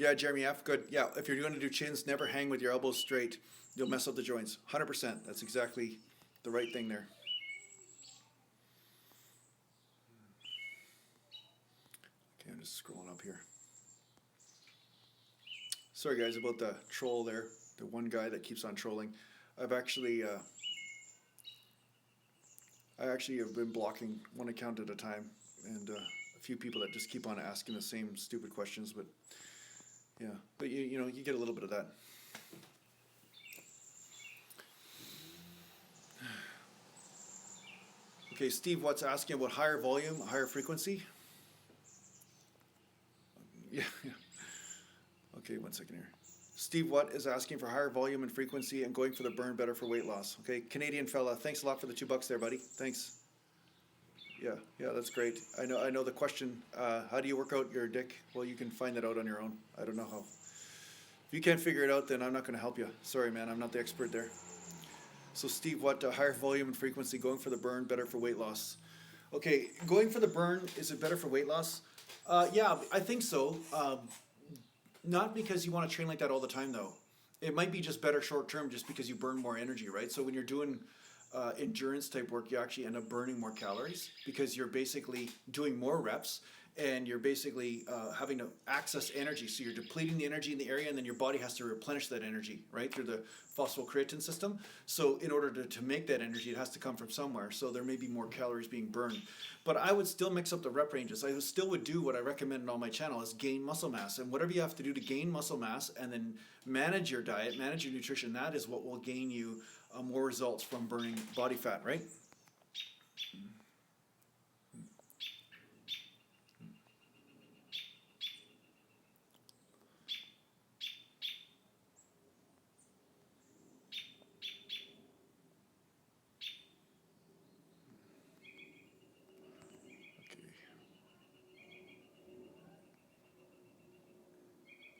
Yeah, Jeremy F. Good. Yeah, if you're going to do chins, never hang with your elbows straight. You'll mess up the joints. 100%. That's exactly the right thing there. Okay, I'm just scrolling up here. Sorry guys about the troll there. The one guy that keeps on trolling. I actually have been blocking one account at a time, and a few people that just keep on asking the same stupid questions, but yeah, but you know, you get a little bit of that. Okay, Steve Watt's asking about higher volume, higher frequency. Yeah. Okay, 1 second here. Steve Watt is asking for higher volume and frequency and going for the burn better for weight loss. Okay, Canadian fella, thanks a lot for the $2 there, buddy. Thanks. Yeah, that's great. I know the question, how do you work out your dick? Well, you can find that out on your own. I don't know how. If you can't figure it out, then I'm not going to help you. Sorry, man, I'm not the expert there. So Steve, what higher volume and frequency, going for the burn, better for weight loss? Okay, going for the burn, is it better for weight loss? Yeah, I think so. Not because you want to train like that all the time, though. It might be just better short term just because you burn more energy, right? So when you're doing endurance type work, you actually end up burning more calories because you're basically doing more reps and you're basically having to access energy. So you're depleting the energy in the area and then your body has to replenish that energy, right, through the phosphocreatine system. So in order to make that energy, it has to come from somewhere. So there may be more calories being burned. But I would still mix up the rep ranges. I still would do what I recommend on my channel is gain muscle mass. And whatever you have to do to gain muscle mass and then manage your diet, manage your nutrition, that is what will gain you more results from burning body fat, right?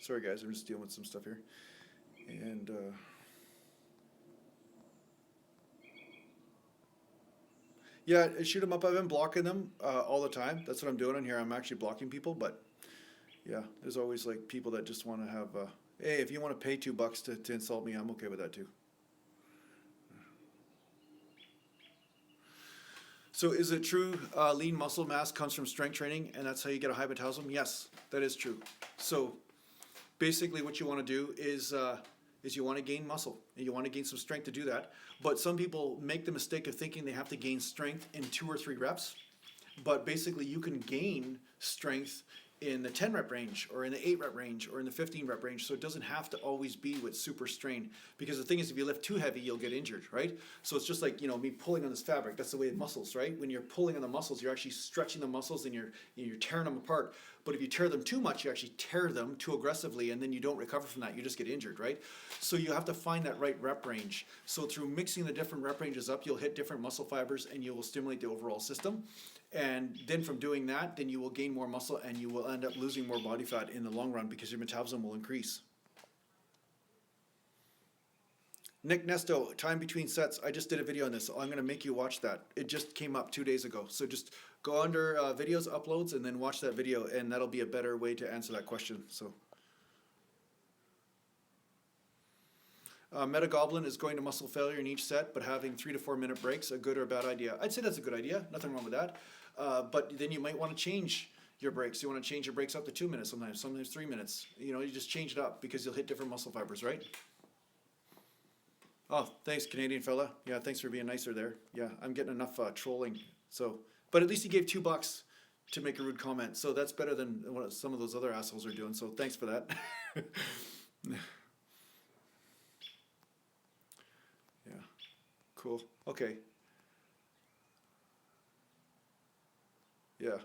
Sorry guys, I'm just dealing with some stuff here. And yeah, shoot them up. I've been blocking them all the time. That's what I'm doing on here. I'm actually blocking people, but yeah, there's always like people that just want to have, hey, if you want to pay $2 to insult me, I'm okay with that too. So is it true lean muscle mass comes from strength training and that's how you get a high metabolism? Yes, that is true. So basically what you want to do is you want to gain muscle and you want to gain some strength to do that. But some people make the mistake of thinking they have to gain strength in 2 or 3 reps. But basically you can gain strength in the 10 rep range or in the 8 rep range or in the 15 rep range. So it doesn't have to always be with super strain, because the thing is, if you lift too heavy, you'll get injured, right? So it's just like, me pulling on this fabric. That's the way of muscles, right? When you're pulling on the muscles, you're actually stretching the muscles and you're tearing them apart. But if you tear them too much, you actually tear them too aggressively and then you don't recover from that. You just get injured, right? So you have to find that right rep range. So through mixing the different rep ranges up, you'll hit different muscle fibers and you will stimulate the overall system. And then from doing that, then you will gain more muscle and you will end up losing more body fat in the long run because your metabolism will increase. Nick Nesto, time between sets. I just did a video on this, so I'm going to make you watch that. It just came up 2 days ago. So just go under videos, uploads, and then watch that video, and that'll be a better way to answer that question. So, Metagoblin, is going to muscle failure in each set, but having 3 to 4 minute breaks a good or a bad idea? I'd say that's a good idea. Nothing wrong with that. But then you might want to change your breaks. You want to change your breaks up to 2 minutes sometimes 3 minutes. You just change it up because you'll hit different muscle fibers, right? Oh, thanks, Canadian fella. Yeah, thanks for being nicer there. Yeah, I'm getting enough trolling. So, but at least he gave $2 to make a rude comment. So that's better than what some of those other assholes are doing. So thanks for that. Yeah, cool. Okay. Yeah.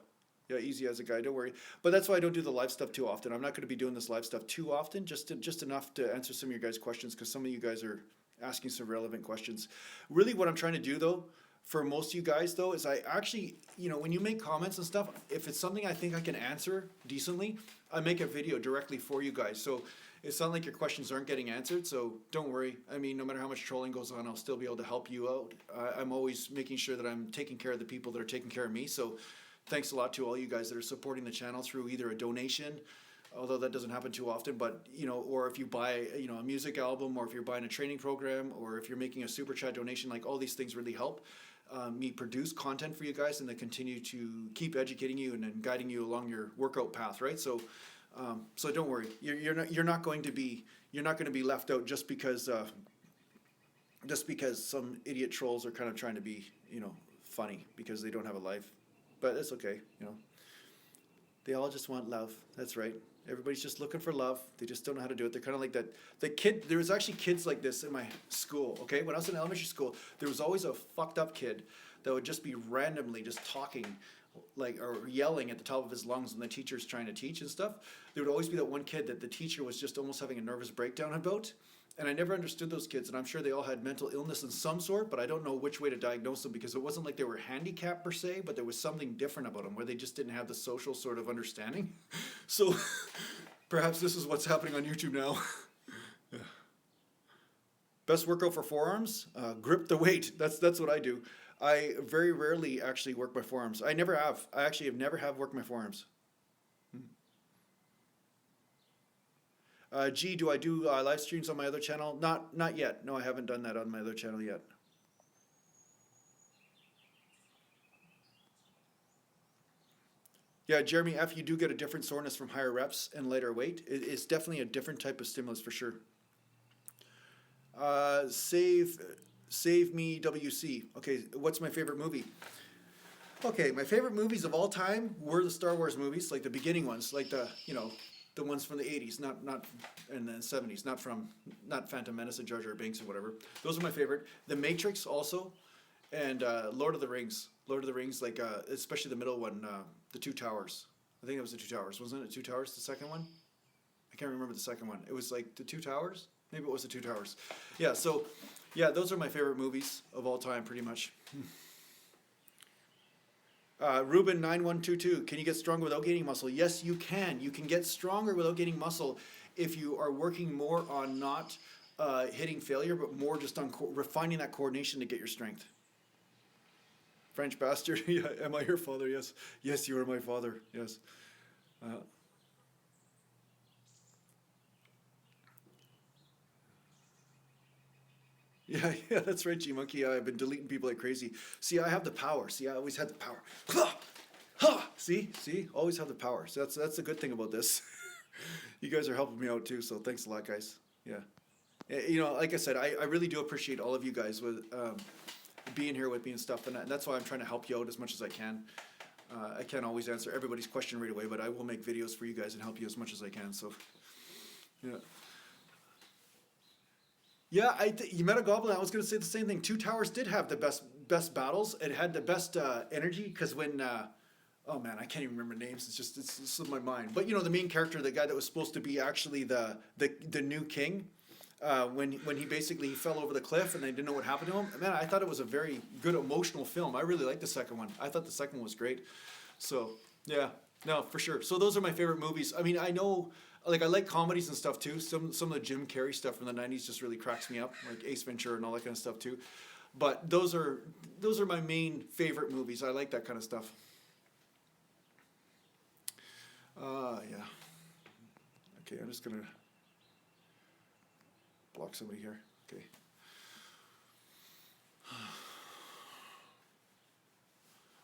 Yeah, easy as a guy, don't worry. But that's why I don't do the live stuff too often. I'm not going to be doing this live stuff too often, just enough to answer some of your guys' questions, because some of you guys are asking some relevant questions. Really what I'm trying to do though, for most of you guys though, is I actually, when you make comments and stuff, if it's something I think I can answer decently, I make a video directly for you guys. So it's not like your questions aren't getting answered, so don't worry. I mean, no matter how much trolling goes on, I'll still be able to help you out. I'm always making sure that I'm taking care of the people that are taking care of me. So thanks a lot to all you guys that are supporting the channel through either a donation, although that doesn't happen too often, but or if you buy a music album, or if you're buying a training program, or if you're making a super chat donation, like all these things really help me produce content for you guys and then continue to keep educating you and then guiding you along your workout path, right? So so don't worry, you're not going to be left out just because some idiot trolls are kind of trying to be funny because they don't have a life, but it's okay. They all just want love. That's right. Everybody's just looking for love. They just don't know how to do it. They're kind of like that. The kid, there was actually kids like this in my school, okay? When I was in elementary school, there was always a fucked up kid that would just be randomly just talking, or yelling at the top of his lungs when the teacher's trying to teach and stuff. There would always be that one kid that the teacher was just almost having a nervous breakdown about. And I never understood those kids, and I'm sure they all had mental illness of some sort, but I don't know which way to diagnose them, because it wasn't like they were handicapped per se, but there was something different about them where they just didn't have the social sort of understanding. So perhaps this is what's happening on YouTube now. Best workout for forearms? Grip the weight. That's what I do. I very rarely actually work my forearms. I never have. I actually have never have worked my forearms. G, do I do live streams on my other channel? Not yet. No, I haven't done that on my other channel yet. Yeah, Jeremy F, you do get a different soreness from higher reps and lighter weight. It's definitely a different type of stimulus for sure. Save me WC. Okay, what's my favorite movie? Okay, my favorite movies of all time were the Star Wars movies, like the beginning ones, like the ones from the 80s, not in the 70s, not Phantom Menace and Jar Jar Binks or whatever. Those are my favorite. The Matrix also, and Lord of the Rings. Lord of the Rings, like especially the middle one, the Two Towers. I think it was the Two Towers, wasn't it? Two Towers, the second one. I can't remember the second one. It was like the Two Towers. Maybe it was the Two Towers. Yeah. So, yeah, those are my favorite movies of all time, pretty much. Ruben 9122, can you get stronger without gaining muscle? Yes, you can. You can get stronger without gaining muscle if you are working more on not hitting failure, but more just on refining that coordination to get your strength. French bastard, yeah, am I your father? Yes. Yes, you are my father. Yes. Yeah, that's right, G-Monkey. Yeah, I've been deleting people like crazy. See, I have the power. See, I always had the power. Ha! Ha! See? Always have the power. So that's the good thing about this. You guys are helping me out too, so thanks a lot, guys. Yeah. You know, like I said, I really do appreciate all of you guys with being here with me and stuff, and that's why I'm trying to help you out as much as I can. I can't always answer everybody's question right away, but I will make videos for you guys and help you as much as I can, so, yeah. Yeah, you met a goblin. I was going to say the same thing. Two Towers did have the best battles. It had the best energy because when oh man, I can't even remember names. It's slipped my mind. But you know the main character, the guy that was supposed to be actually the new king, when he basically fell over the cliff and they didn't know what happened to him. Man, I thought it was a very good emotional film. I really liked the second one. I thought the second one was great. So yeah, no, for sure. So those are my favorite movies. I mean, I know. Like I like comedies and stuff too. Some of the Jim Carrey stuff from the '90s just really cracks me up, like Ace Ventura and all that kind of stuff too. But those are my main favorite movies. I like that kind of stuff. Yeah. Okay, I'm just gonna block somebody here. Okay.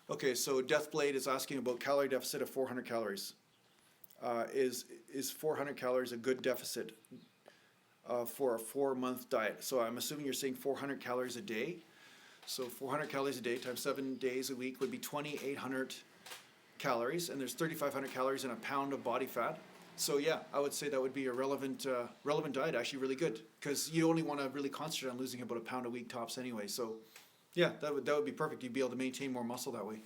Okay, so Deathblade is asking about calorie deficit of 400 calories. Is 400 calories a good deficit for a 4-month diet? So I'm assuming you're saying 400 calories a day. So 400 calories a day times 7 days a week would be 2,800 calories, and there's 3,500 calories in a pound of body fat. So yeah, I would say that would be a relevant diet, actually really good, because you only want to really concentrate on losing about a pound a week tops anyway. So yeah, that would be perfect. You'd be able to maintain more muscle that way.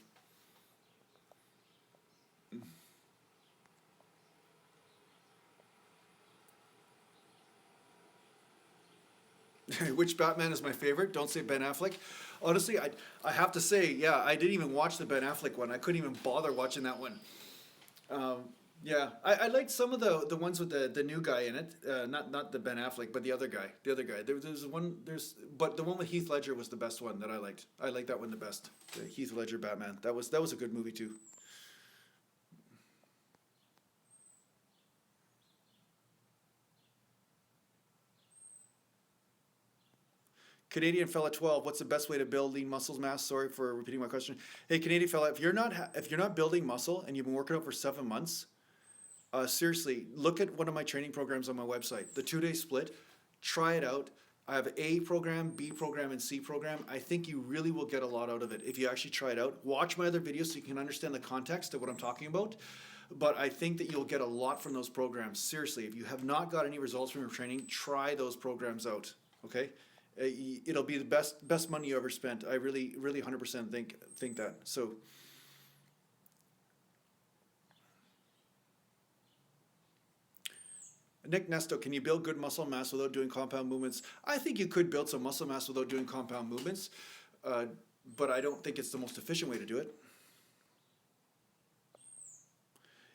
Which Batman is my favorite? Don't say Ben Affleck. Honestly, I have to say, yeah, I didn't even watch the Ben Affleck one. I couldn't even bother watching that one. Yeah, I liked some of the ones with the new guy in it. Not the Ben Affleck, but the other guy. But the one with Heath Ledger was the best one that I liked. I liked that one the best. The Heath Ledger Batman. That was a good movie too. Canadian fella 12, what's the best way to build lean muscles mass? Sorry for repeating my question. Hey, Canadian fella, if you're not building muscle and you've been working out for 7 months, seriously, look at one of my training programs on my website, the 2-day split. Try it out. I have A program, B program, and C program. I think you really will get a lot out of it if you actually try it out. Watch my other videos so you can understand the context of what I'm talking about. But I think that you'll get a lot from those programs. Seriously, if you have not got any results from your training, try those programs out. Okay? It'll be the best money you ever spent. I really 100% think that. So Nick Nesto, can you build good muscle mass without doing compound movements? I think you could build some muscle mass without doing compound movements, but I don't think it's the most efficient way to do it.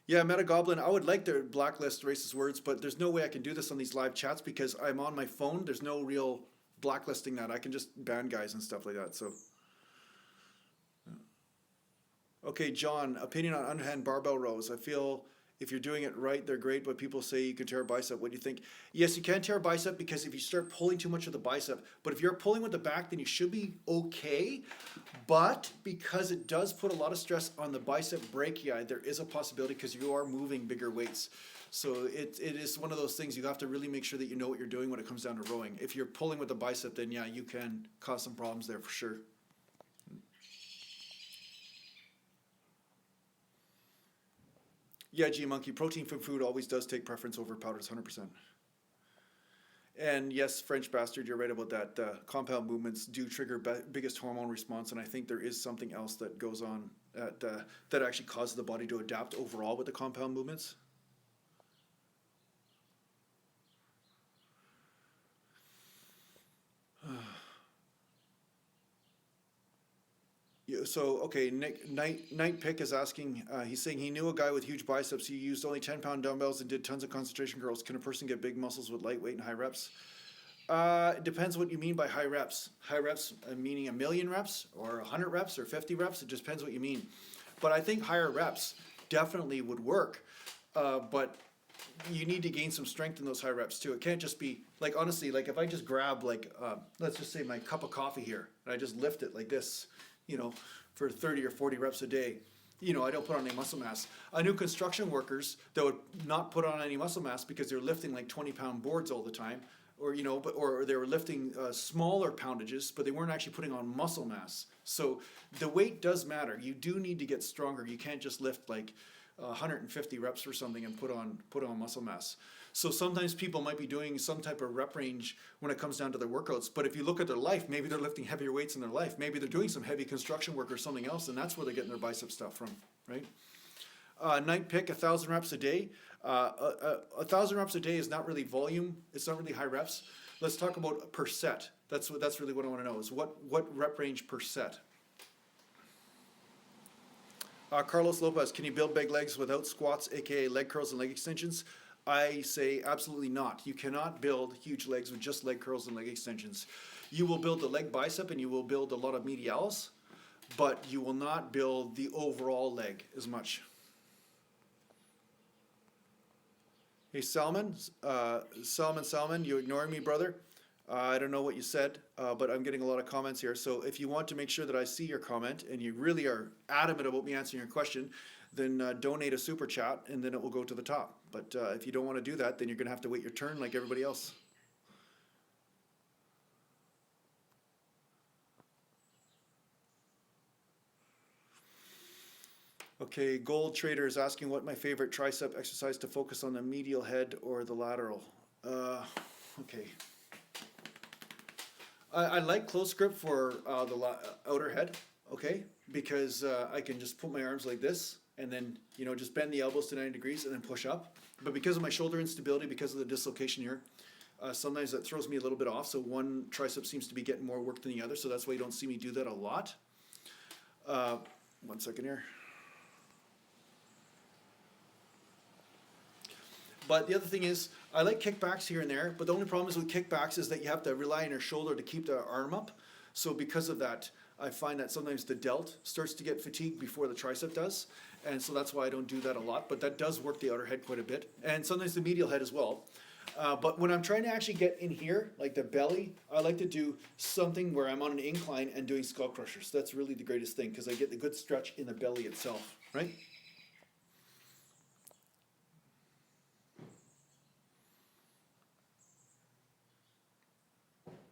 Yeah, Meta Goblin, I would like to blacklist racist words, but there's no way I can do this on these live chats because I'm on my phone. There's no real blacklisting that. I can just ban guys and stuff like that. So, okay, John, opinion on underhand barbell rows. I feel if you're doing it right, they're great, but people say you can tear a bicep. What do you think? Yes, you can tear a bicep because if you start pulling too much of the bicep, but if you're pulling with the back, then you should be okay. But because it does put a lot of stress on the bicep brachii, there is a possibility because you are moving bigger weights. So it is one of those things you have to really make sure that you know what you're doing when it comes down to rowing. If you're pulling with the bicep, then yeah, you can cause some problems there for sure. Yeah, G-Monkey, protein from food always does take preference over powders, 100%. And yes, French Bastard, you're right about that. Compound movements do trigger biggest hormone response, and I think there is something else that goes on that actually causes the body to adapt overall with the compound movements. So, okay, Night Pick is asking, he's saying he knew a guy with huge biceps. He used only 10-pound dumbbells and did tons of concentration curls. Can a person get big muscles with lightweight and high reps? It depends what you mean by high reps. High reps meaning 1,000,000 reps or 100 reps or 50 reps. It just depends what you mean. But I think higher reps definitely would work. But you need to gain some strength in those high reps too. It can't just be, like, honestly, like if I just grab, like, let's just say my cup of coffee here, and I just lift it like this, for 30 or 40 reps a day, I don't put on any muscle mass. I knew construction workers that would not put on any muscle mass because they're lifting like 20-pound boards all the time, or or they were lifting smaller poundages, but they weren't actually putting on muscle mass. So the weight does matter. You do need to get stronger. You can't just lift like 150 reps or something and put on muscle mass. So sometimes people might be doing some type of rep range when it comes down to their workouts. But if you look at their life, maybe they're lifting heavier weights in their life. Maybe they're doing some heavy construction work or something else, and that's where they're getting their bicep stuff from, right? Night Pick, 1,000 reps a day. 1,000 reps a day is not really volume. It's not really high reps. Let's talk about per set. That's really what I want to know is what rep range per set. Carlos Lopez, can you build big legs without squats, aka leg curls and leg extensions? I say absolutely not. You cannot build huge legs with just leg curls and leg extensions. You will build the leg bicep and you will build a lot of medialis, but you will not build the overall leg as much. Hey, Salman, you ignoring me, brother? I don't know what you said, but I'm getting a lot of comments here. So if you want to make sure that I see your comment and you really are adamant about me answering your question, then donate a super chat and then it will go to the top. But if you don't want to do that, then you're going to have to wait your turn like everybody else. Okay, Gold Trader is asking what my favorite tricep exercise to focus on the medial head or the lateral. Okay. I like close grip for the outer head, okay? Because I can just put my arms like this and then, just bend the elbows to 90 degrees and then push up. But because of my shoulder instability, because of the dislocation here, sometimes that throws me a little bit off. So one tricep seems to be getting more work than the other. So that's why you don't see me do that a lot. 1 second here. But the other thing is, I like kickbacks here and there, but the only problem is with kickbacks is that you have to rely on your shoulder to keep the arm up. So because of that, I find that sometimes the delt starts to get fatigued before the tricep does. And so that's why I don't do that a lot, but that does work the outer head quite a bit. And sometimes the medial head as well. But when I'm trying to actually get in here, like the belly, I like to do something where I'm on an incline and doing skull crushers. That's really the greatest thing because I get the good stretch in the belly itself, right?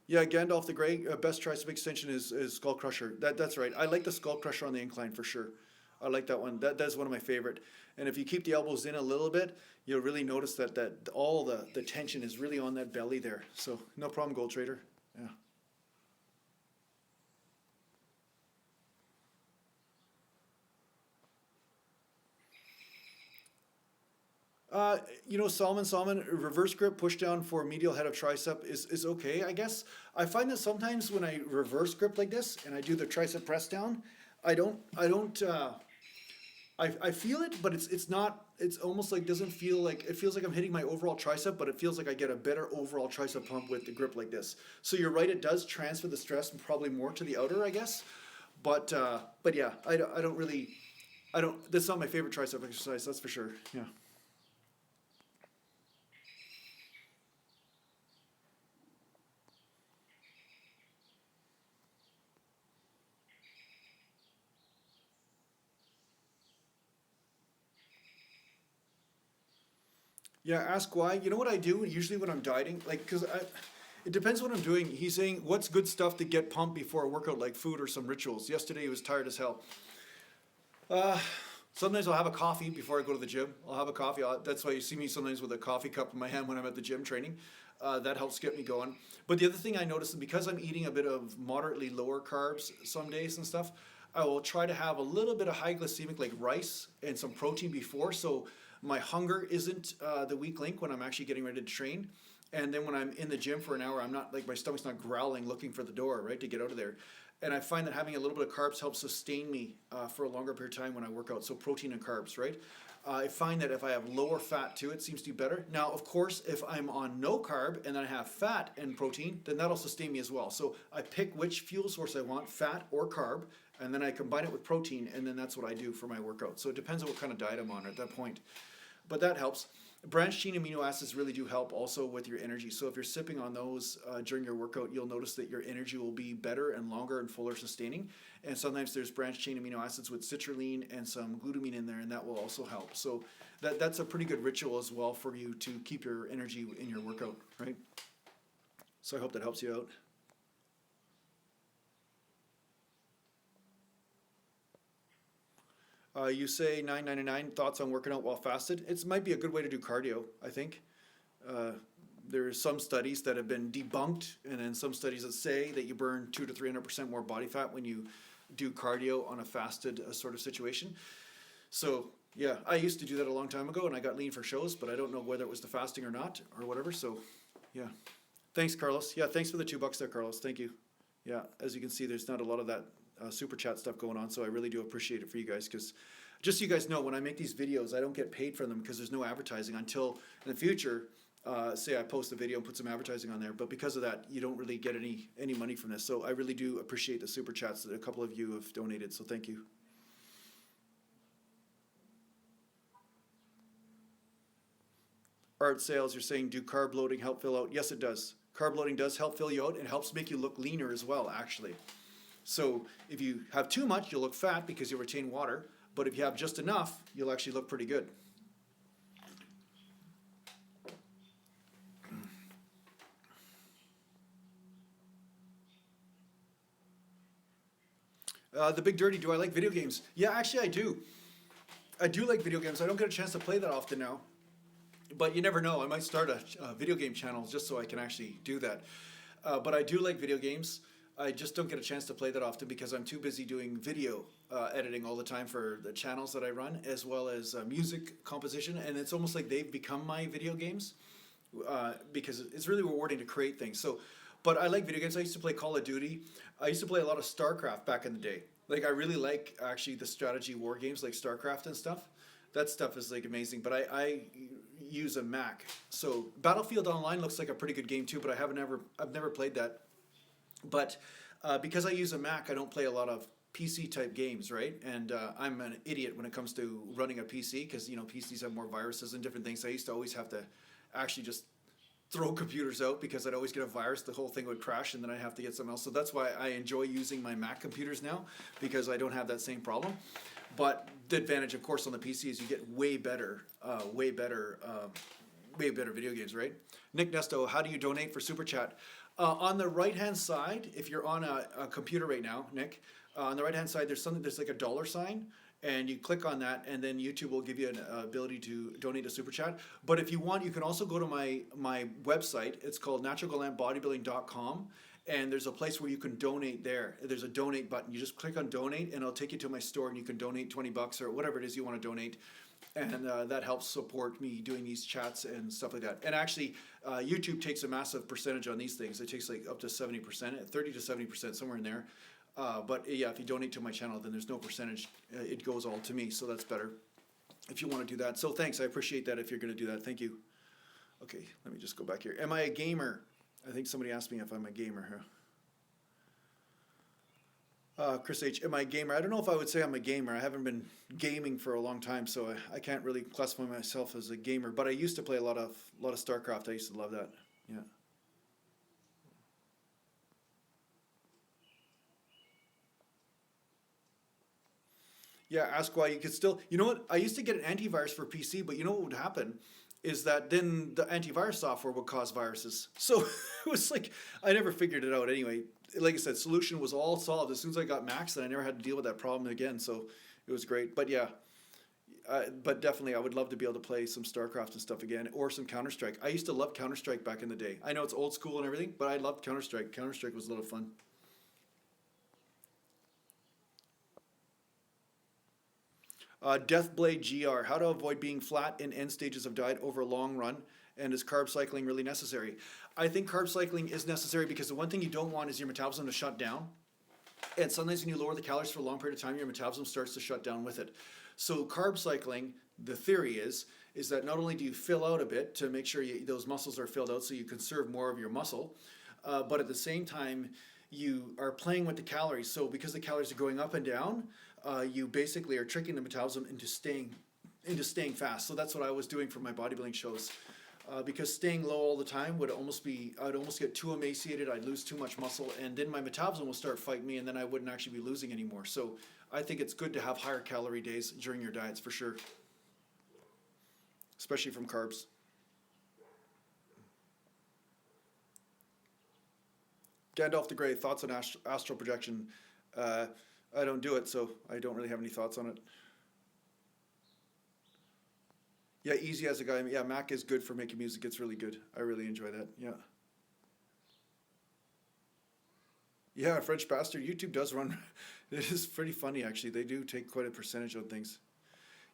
Yeah, Gandalf the Grey, best tricep extension is skull crusher. That's right. I like the skull crusher on the incline for sure. I like that one. That's one of my favorite. And if you keep the elbows in a little bit, you'll really notice that all the tension is really on that belly there. So no problem, Gold Trader. Yeah. Salmon, reverse grip push down for medial head of tricep is okay, I guess. I find that sometimes when I reverse grip like this and I do the tricep press down, I don't I feel it, but it's not. It's almost like doesn't feel like it feels like I'm hitting my overall tricep, but it feels like I get a better overall tricep pump with the grip like this. So you're right, it does transfer the stress and probably more to the outer, I guess. But yeah, I don't really I don't. That's not my favorite tricep exercise. That's for sure. Yeah. Yeah, ask why. You know what I do usually when I'm dieting? Like, it depends what I'm doing. He's saying, what's good stuff to get pumped before a workout, like food or some rituals? Yesterday he was tired as hell. Uh, Sometimes I'll have a coffee before I go to the gym. I'll have a coffee. That's why you see me sometimes with a coffee cup in my hand when I'm at the gym training. That helps get me going. But the other thing I notice is because I'm eating a bit of moderately lower carbs some days and stuff, I will try to have a little bit of high glycemic like rice and some protein before. So my hunger isn't the weak link when I'm actually getting ready to train. And then when I'm in the gym for an hour, I'm not like my stomach's not growling looking for the door, right, to get out of there. And I find that having a little bit of carbs helps sustain me for a longer period of time when I work out. So protein and carbs, right? I find that if I have lower fat too, it seems to be better. Now, of course, if I'm on no carb and then I have fat and protein, then that'll sustain me as well. So I pick which fuel source I want, fat or carb, and then I combine it with protein, and then that's what I do for my workout. So it depends on what kind of diet I'm on at that point. But that helps. Branched chain amino acids really do help also with your energy. So if you're sipping on those during your workout, you'll notice that your energy will be better and longer and fuller sustaining. And sometimes there's branched chain amino acids with citrulline and some glutamine in there, and that will also help. So that's a pretty good ritual as well for you to keep your energy in your workout, right? So I hope that helps you out. You say 999 thoughts on working out while fasted. It might be a good way to do cardio, I think. Uh, there are some studies that have been debunked, and then some studies that say that you burn 200 to 300% more body fat when you do cardio on a fasted sort of situation. So yeah, I used to do that a long time ago, and I got lean for shows, but I don't know whether it was the fasting or not or whatever. So yeah, thanks, Carlos. Yeah, thanks for the $2 there, Carlos. Thank you. Yeah, as you can see, there's not a lot of that super chat stuff going on, so I really do appreciate it for you guys, because just so you guys know, when I make these videos, I don't get paid for them because there's no advertising until in the future. Say I post a video and put some advertising on there, but because of that, you don't really get any money from this. So I really do appreciate the super chats that a couple of you have donated. So thank you. Art Sales, you're saying, do carb loading help fill out? Yes, it does. Carb loading does help fill you out. It helps make you look leaner as well, actually. So if you have too much, you'll look fat because you retain water. But if you have just enough, you'll actually look pretty good. The Big Dirty, do I like video games? Yeah, actually I do. I do like video games. I don't get a chance to play that often now. But you never know. I might start a video game channel just so I can actually do that. But I do like video games. I just don't get a chance to play that often because I'm too busy doing video editing all the time for the channels that I run, as well as music composition. And it's almost like they've become my video games because it's really rewarding to create things. So, but I like video games. I used to play Call of Duty. I used to play a lot of StarCraft back in the day. Like I really like actually the strategy war games like StarCraft and stuff. That stuff is like amazing. But I use a Mac. So Battlefield Online looks like a pretty good game too, but I've never played that. But because I use a Mac, I don't play a lot of PC type games, right? And I'm an idiot when it comes to running a PC because PCs have more viruses and different things. I used to always have to actually just throw computers out because I'd always get a virus. The whole thing would crash, and then I'd have to get something else. So that's why I enjoy using my Mac computers now, because I don't have that same problem. But the advantage, of course, on the PC is you get way better video games, right? Nick Nesto, how do you donate for Super Chat? On the right-hand side, if you're on a computer right now, Nick, on the right-hand side, there's like a dollar sign, and you click on that, and then YouTube will give you an ability to donate a Super Chat. But if you want, you can also go to my website. It's called naturalgallantbodybuilding.com, and there's a place where you can donate there. There's a donate button. You just click on donate, and it'll take you to my store, and you can donate $20 or whatever it is you want to donate. And that helps support me doing these chats and stuff like that. And actually, YouTube takes a massive percentage on these things. It takes like up to 70%, 30 to 70%, somewhere in there. But yeah, if you donate to my channel, then there's no percentage. It goes all to me, so that's better if you want to do that. So thanks, I appreciate that if you're going to do that. Thank you. Okay, let me just go back here. Am I a gamer? I think somebody asked me if I'm a gamer. Chris H, am I a gamer? I don't know if I would say I'm a gamer. I haven't been gaming for a long time, so I can't really classify myself as a gamer. But I used to play a lot of StarCraft. I used to love that. Yeah. Yeah, ask why. You could still, you know what? I used to get an antivirus for PC, but you know what would happen is that then the antivirus software would cause viruses. So it was like, I never figured it out anyway. Like I said, solution was all solved as soon as I got Macs, and I never had to deal with that problem again. So it was great. But yeah, but definitely I would love to be able to play some StarCraft and stuff again, or some Counter-Strike. I used to love Counter-Strike back in the day. I know it's old school and everything, but I loved Counter-Strike. Counter-Strike was a lot of fun. Deathblade GR, how to avoid being flat in end stages of diet over a long run, and is carb cycling really necessary? I think carb cycling is necessary because the one thing you don't want is your metabolism to shut down. And sometimes when you lower the calories for a long period of time, your metabolism starts to shut down with it. So carb cycling, the theory is that not only do you fill out a bit to make sure those muscles are filled out so you conserve more of your muscle, but at the same time, you are playing with the calories. So because the calories are going up and down, you basically are tricking the metabolism into staying fast. So that's what I was doing for my bodybuilding shows. Because staying low all the time would almost be, I'd almost get too emaciated, I'd lose too much muscle, and then my metabolism will start fighting me, and then I wouldn't actually be losing anymore. So I think it's good to have higher calorie days during your diets for sure, especially from carbs. Gandalf the Grey, thoughts on astral projection? I don't do it, so I don't really have any thoughts on it. Yeah, easy as a guy. Yeah, Mac is good for making music. It's really good. I really enjoy that. Yeah. Yeah, French Bastard. YouTube does run. It is pretty funny, actually. They do take quite a percentage on things.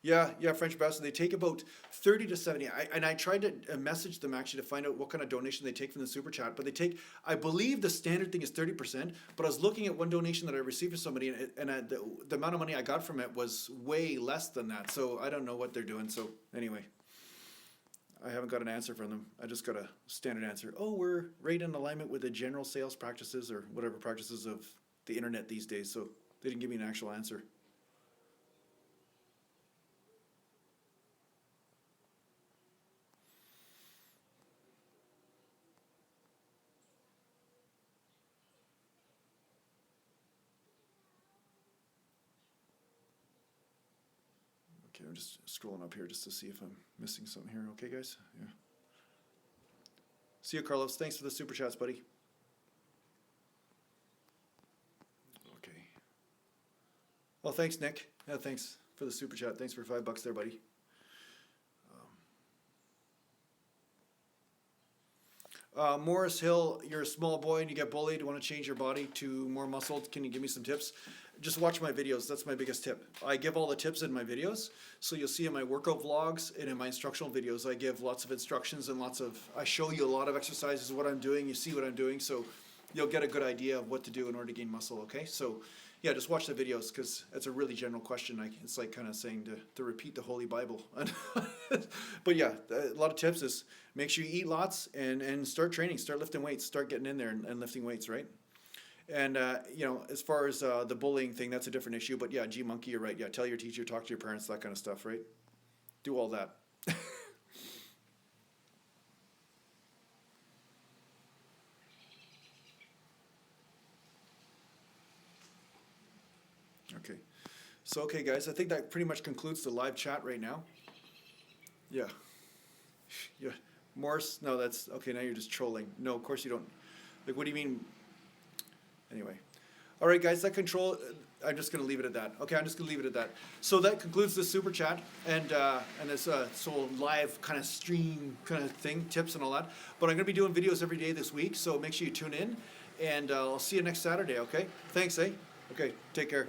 Yeah, French Bastard. They take about 30 to 70. I tried to message them actually to find out what kind of donation they take from the super chat. But they take, I believe the standard thing is 30%. But I was looking at one donation that I received from somebody, and the amount of money I got from it was way less than that. So I don't know what they're doing. So anyway, I haven't got an answer from them. I just got a standard answer. Oh, we're right in alignment with the general sales practices or whatever practices of the internet these days. So they didn't give me an actual answer. Okay, I'm just scrolling up here just to see if I'm missing something here. Okay, guys? Yeah. See you, Carlos. Thanks for the super chats, buddy. Okay. Well, thanks, Nick. Yeah, thanks for the super chat. Thanks for $5 there, buddy. Morris Hill, you're a small boy and you get bullied. You want to change your body to more muscle. Can you give me some tips? Just watch my videos. That's my biggest tip. I give all the tips in my videos. So you'll see in my workout vlogs and in my instructional videos, I give lots of instructions and I show you a lot of exercises, what I'm doing. You see what I'm doing. So you'll get a good idea of what to do in order to gain muscle. Okay. So yeah, just watch the videos because it's a really general question. It's like kind of saying to repeat the Holy Bible. But yeah, a lot of tips is make sure you eat lots and start training, start lifting weights, start getting in there and lifting weights, right? And, as far as the bullying thing, that's a different issue. But yeah, G-Monkey, you're right. Yeah, tell your teacher, talk to your parents, that kind of stuff, right? Do all that. Okay. So, okay, guys, I think that pretty much concludes the live chat right now. Yeah. Yeah. Morse? No, that's... Okay, now you're just trolling. No, of course you don't. Like, what do you mean... Anyway. All right, guys, I'm just going to leave it at that. Okay, I'm just going to leave it at that. So that concludes the super chat and this whole live kind of stream kind of thing, tips and all that. But I'm going to be doing videos every day this week, so make sure you tune in. And I'll see you next Saturday, okay? Thanks, eh? Okay, take care.